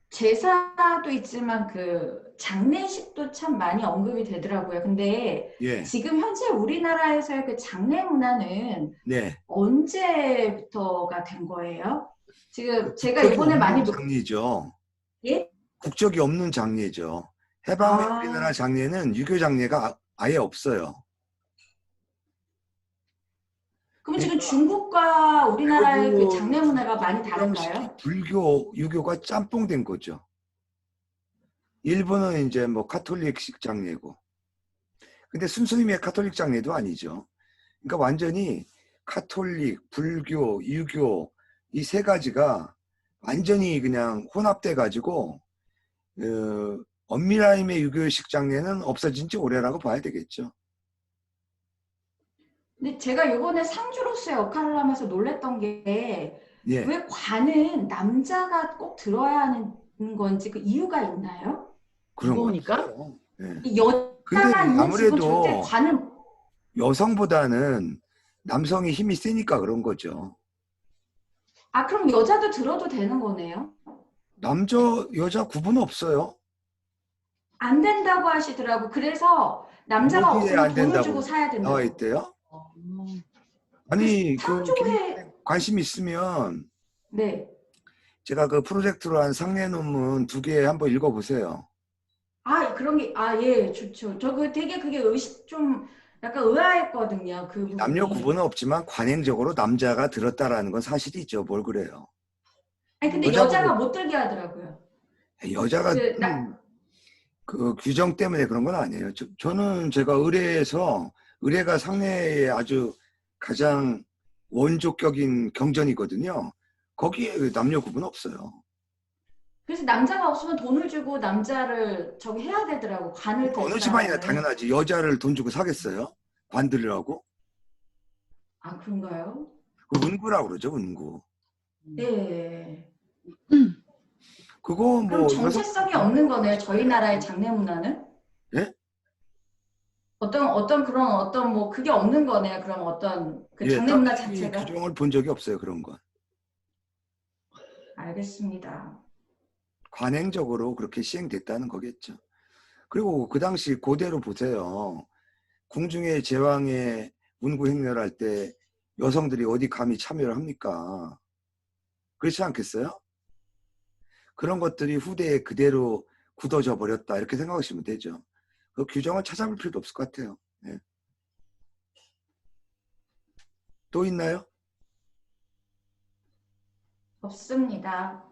Speaker 3: 제사도 있지만 그 장례식도 참 많이 언급이 되더라고요. 근데
Speaker 1: 예.
Speaker 3: 지금 현재 우리나라에서의 그 장례 문화는
Speaker 1: 네.
Speaker 3: 언제부터가 된 거예요? 지금 제가 이번에 많이
Speaker 1: 장례죠.
Speaker 3: 예?
Speaker 1: 국적이 없는 장례죠. 해방 후 우리나라 장례는 유교 장례가 아예 없어요.
Speaker 3: 그럼 지금 중국과 우리나라의 그 장례 문화가 많이 다른가요?
Speaker 1: 불교, 유교가 짬뽕된 거죠. 일본은 이제 뭐 카톨릭식 장례고. 근데 순수님의 카톨릭 장례도 아니죠. 그러니까 완전히 카톨릭, 불교, 유교 이 세 가지가 완전히 그냥 혼합돼 가지고 엄밀하임의 유교식 장례는 없어진 지 오래라고 봐야 되겠죠.
Speaker 3: 근데 제가 이번에 상주로서의 역할을 하면서 놀랬던 게
Speaker 1: 예.
Speaker 3: 왜 관은 남자가 꼭 들어야 하는 건지 그 이유가 있나요?
Speaker 1: 그런
Speaker 2: 무거우니까?
Speaker 1: 거죠. 예.
Speaker 3: 여자가 있는 집은
Speaker 1: 아무래도
Speaker 3: 절대 관을
Speaker 1: 여성보다는 남성이 힘이 세니까 그런 거죠.
Speaker 3: 그럼 여자도 들어도 되는 거네요?
Speaker 1: 남자, 여자 구분 없어요.
Speaker 3: 안 된다고 하시더라고. 그래서 남자가
Speaker 1: 어디에
Speaker 3: 없으면
Speaker 1: 안
Speaker 3: 돈을
Speaker 1: 된다고
Speaker 3: 주고 사야 된다고.
Speaker 1: 나와 있대요? 아니
Speaker 3: 상조회
Speaker 1: 관심 있으면
Speaker 3: 네.
Speaker 1: 제가 그 프로젝트로 한 상례 논문 2개 한번 읽어보세요.
Speaker 3: 그런 게, 예, 좋죠. 저 되게 그게 좀 약간 의아했거든요. 그
Speaker 1: 남녀
Speaker 3: 부분이.
Speaker 1: 구분은 없지만 관행적으로 남자가 들었다라는 건 사실이죠. 뭘 그래요.
Speaker 3: 아니, 근데
Speaker 1: 여자분은
Speaker 3: 여자가 못 들게 하더라고요.
Speaker 1: 여자가
Speaker 3: 그,
Speaker 1: 그 규정 때문에 그런 건 아니에요. 저는 제가 의례가 상내의 아주 가장 원조격인 경전이거든요. 거기에 남녀 구분 없어요.
Speaker 3: 그래서 남자가 없으면 돈을 주고 남자를 저기 해야 되더라고. 관을
Speaker 1: 그러니까
Speaker 3: 들
Speaker 1: 어느 집안이나
Speaker 3: 사람을.
Speaker 1: 당연하지. 여자를 돈 주고 사겠어요? 관들이라고?
Speaker 3: 그런가요?
Speaker 1: 그 운구라고 그러죠, 운구.
Speaker 3: 예.
Speaker 1: 그거
Speaker 3: 그럼
Speaker 1: 뭐
Speaker 3: 정체성이 없는 거네요. 저희 나라의 장례 문화는?
Speaker 1: 예?
Speaker 3: 어떤 뭐 그게 없는 거네요. 그럼 어떤 그
Speaker 1: 예,
Speaker 3: 장례 문화
Speaker 1: 딱히
Speaker 3: 자체가?
Speaker 1: 규정을 본 적이 없어요, 그런 건.
Speaker 3: 알겠습니다.
Speaker 1: 관행적으로 그렇게 시행됐다는 거겠죠. 그리고 그 당시 고대로 보세요. 궁중의 제왕의 문구 행렬할 때 여성들이 어디 감히 참여를 합니까? 그렇지 않겠어요? 그런 것들이 후대에 그대로 굳어져 버렸다 이렇게 생각하시면 되죠. 그 규정을 찾아볼 필요도 없을 것 같아요. 네. 또 있나요?
Speaker 3: 없습니다.